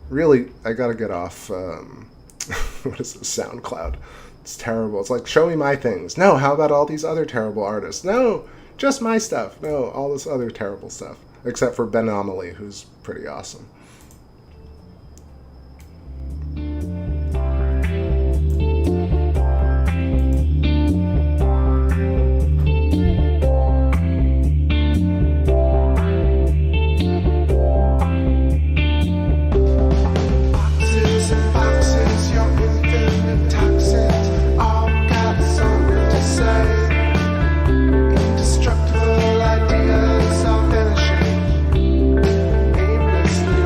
Really, I gotta get off, what is this, SoundCloud? It's terrible. It's like, show me my things. No, how about all these other terrible artists? No, just my stuff. No, all this other terrible stuff. Except for Benomaly, who's pretty awesome. Indestructible ideas are vanishing, aimlessly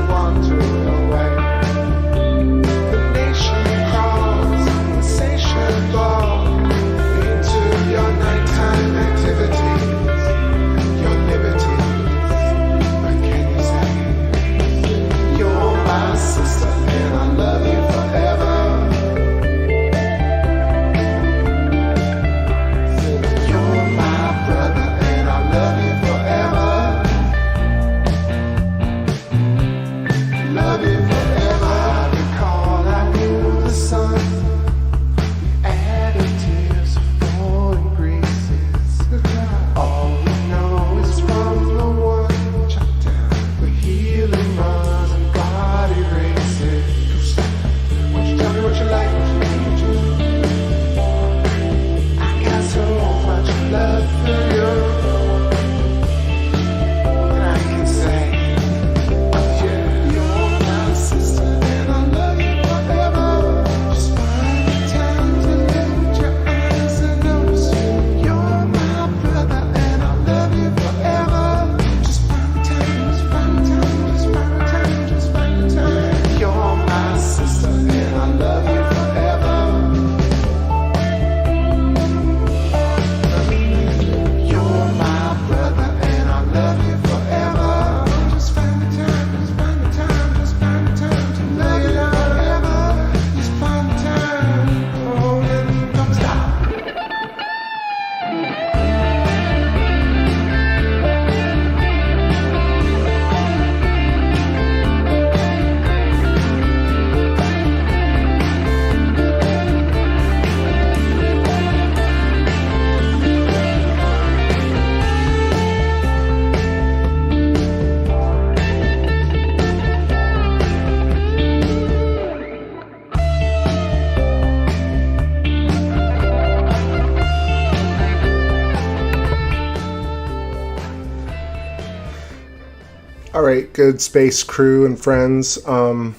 All right, good space crew and friends. Yeah,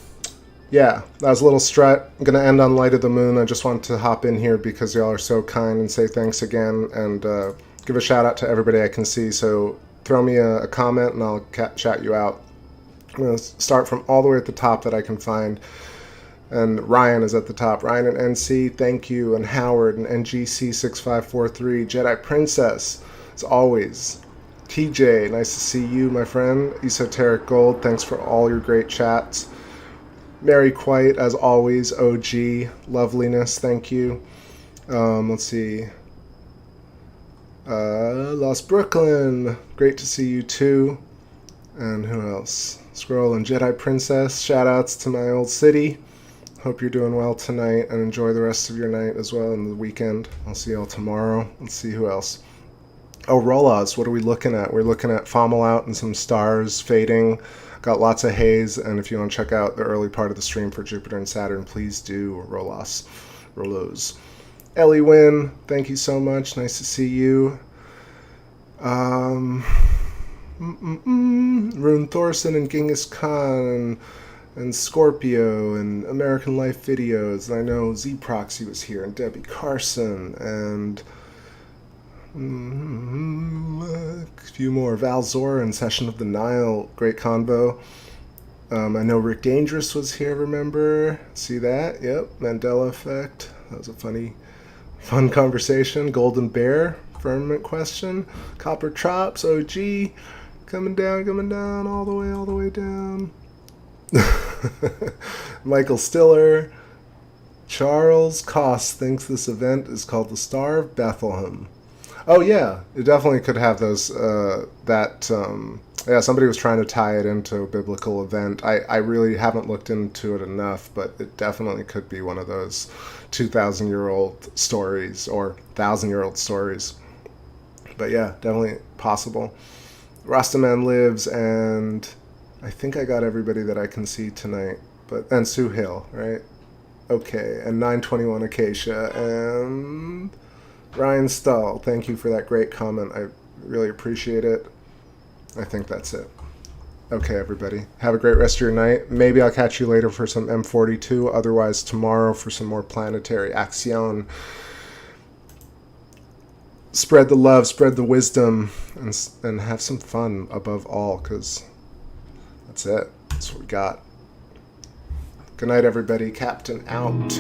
that was a little strut. I'm going to end on Light of the Moon. I just wanted to hop in here because y'all are so kind and say thanks again, and give a shout out to everybody I can see. So throw me a comment and I'll chat you out. I'm going to start from all the way at the top that I can find. And Ryan is at the top. Ryan and NC, thank you. And Howard and NGC 6543. Jedi Princess, as always. TJ, nice to see you, my friend. Esoteric Gold, thanks for all your great chats. Mary Quite, as always. OG, loveliness, thank you. Let's see. Lost Brooklyn, great to see you too. And who else? Scroll and Jedi Princess, shout outs to my old city. Hope you're doing well tonight and enjoy the rest of your night as well and the weekend. I'll see y'all tomorrow. Let's see who else. Oh, Rolas, what are we looking at? We're looking at Fomalhaut and some stars fading. Got lots of haze, and if you want to check out the early part of the stream for Jupiter and Saturn, please do. Rolos. Ellie Wynn, thank you so much. Nice to see you. Rune Thorson and Genghis Khan and Scorpio and American Life Videos. And I know Z Proxy was here, and Debbie Carson, and a few more. Val Zora and Session of the Nile, great convo. I know Rick Dangerous was here, remember? See that? Yep, Mandela Effect. That was a fun conversation. Golden Bear, firmament question. Copper Trops, OG, coming down, all the way down. Michael Stiller. Charles Koss thinks this event is called the Star of Bethlehem. Oh yeah, it definitely could have those, yeah, somebody was trying to tie it into a biblical event. I really haven't looked into it enough, but it definitely could be one of those 2,000-year-old stories or 1,000-year-old stories. But yeah, definitely possible. Rastaman lives, and I think I got everybody that I can see tonight. And Sue Hill, right? Okay, and 921 Acacia, and Ryan Stull, thank you for that great comment. I really appreciate it. I think that's it. Okay, everybody. Have a great rest of your night. Maybe I'll catch you later for some M42. Otherwise, tomorrow for some more planetary action. Spread the love, spread the wisdom, and have some fun above all, because that's it. That's what we got. Good night, everybody. Captain out.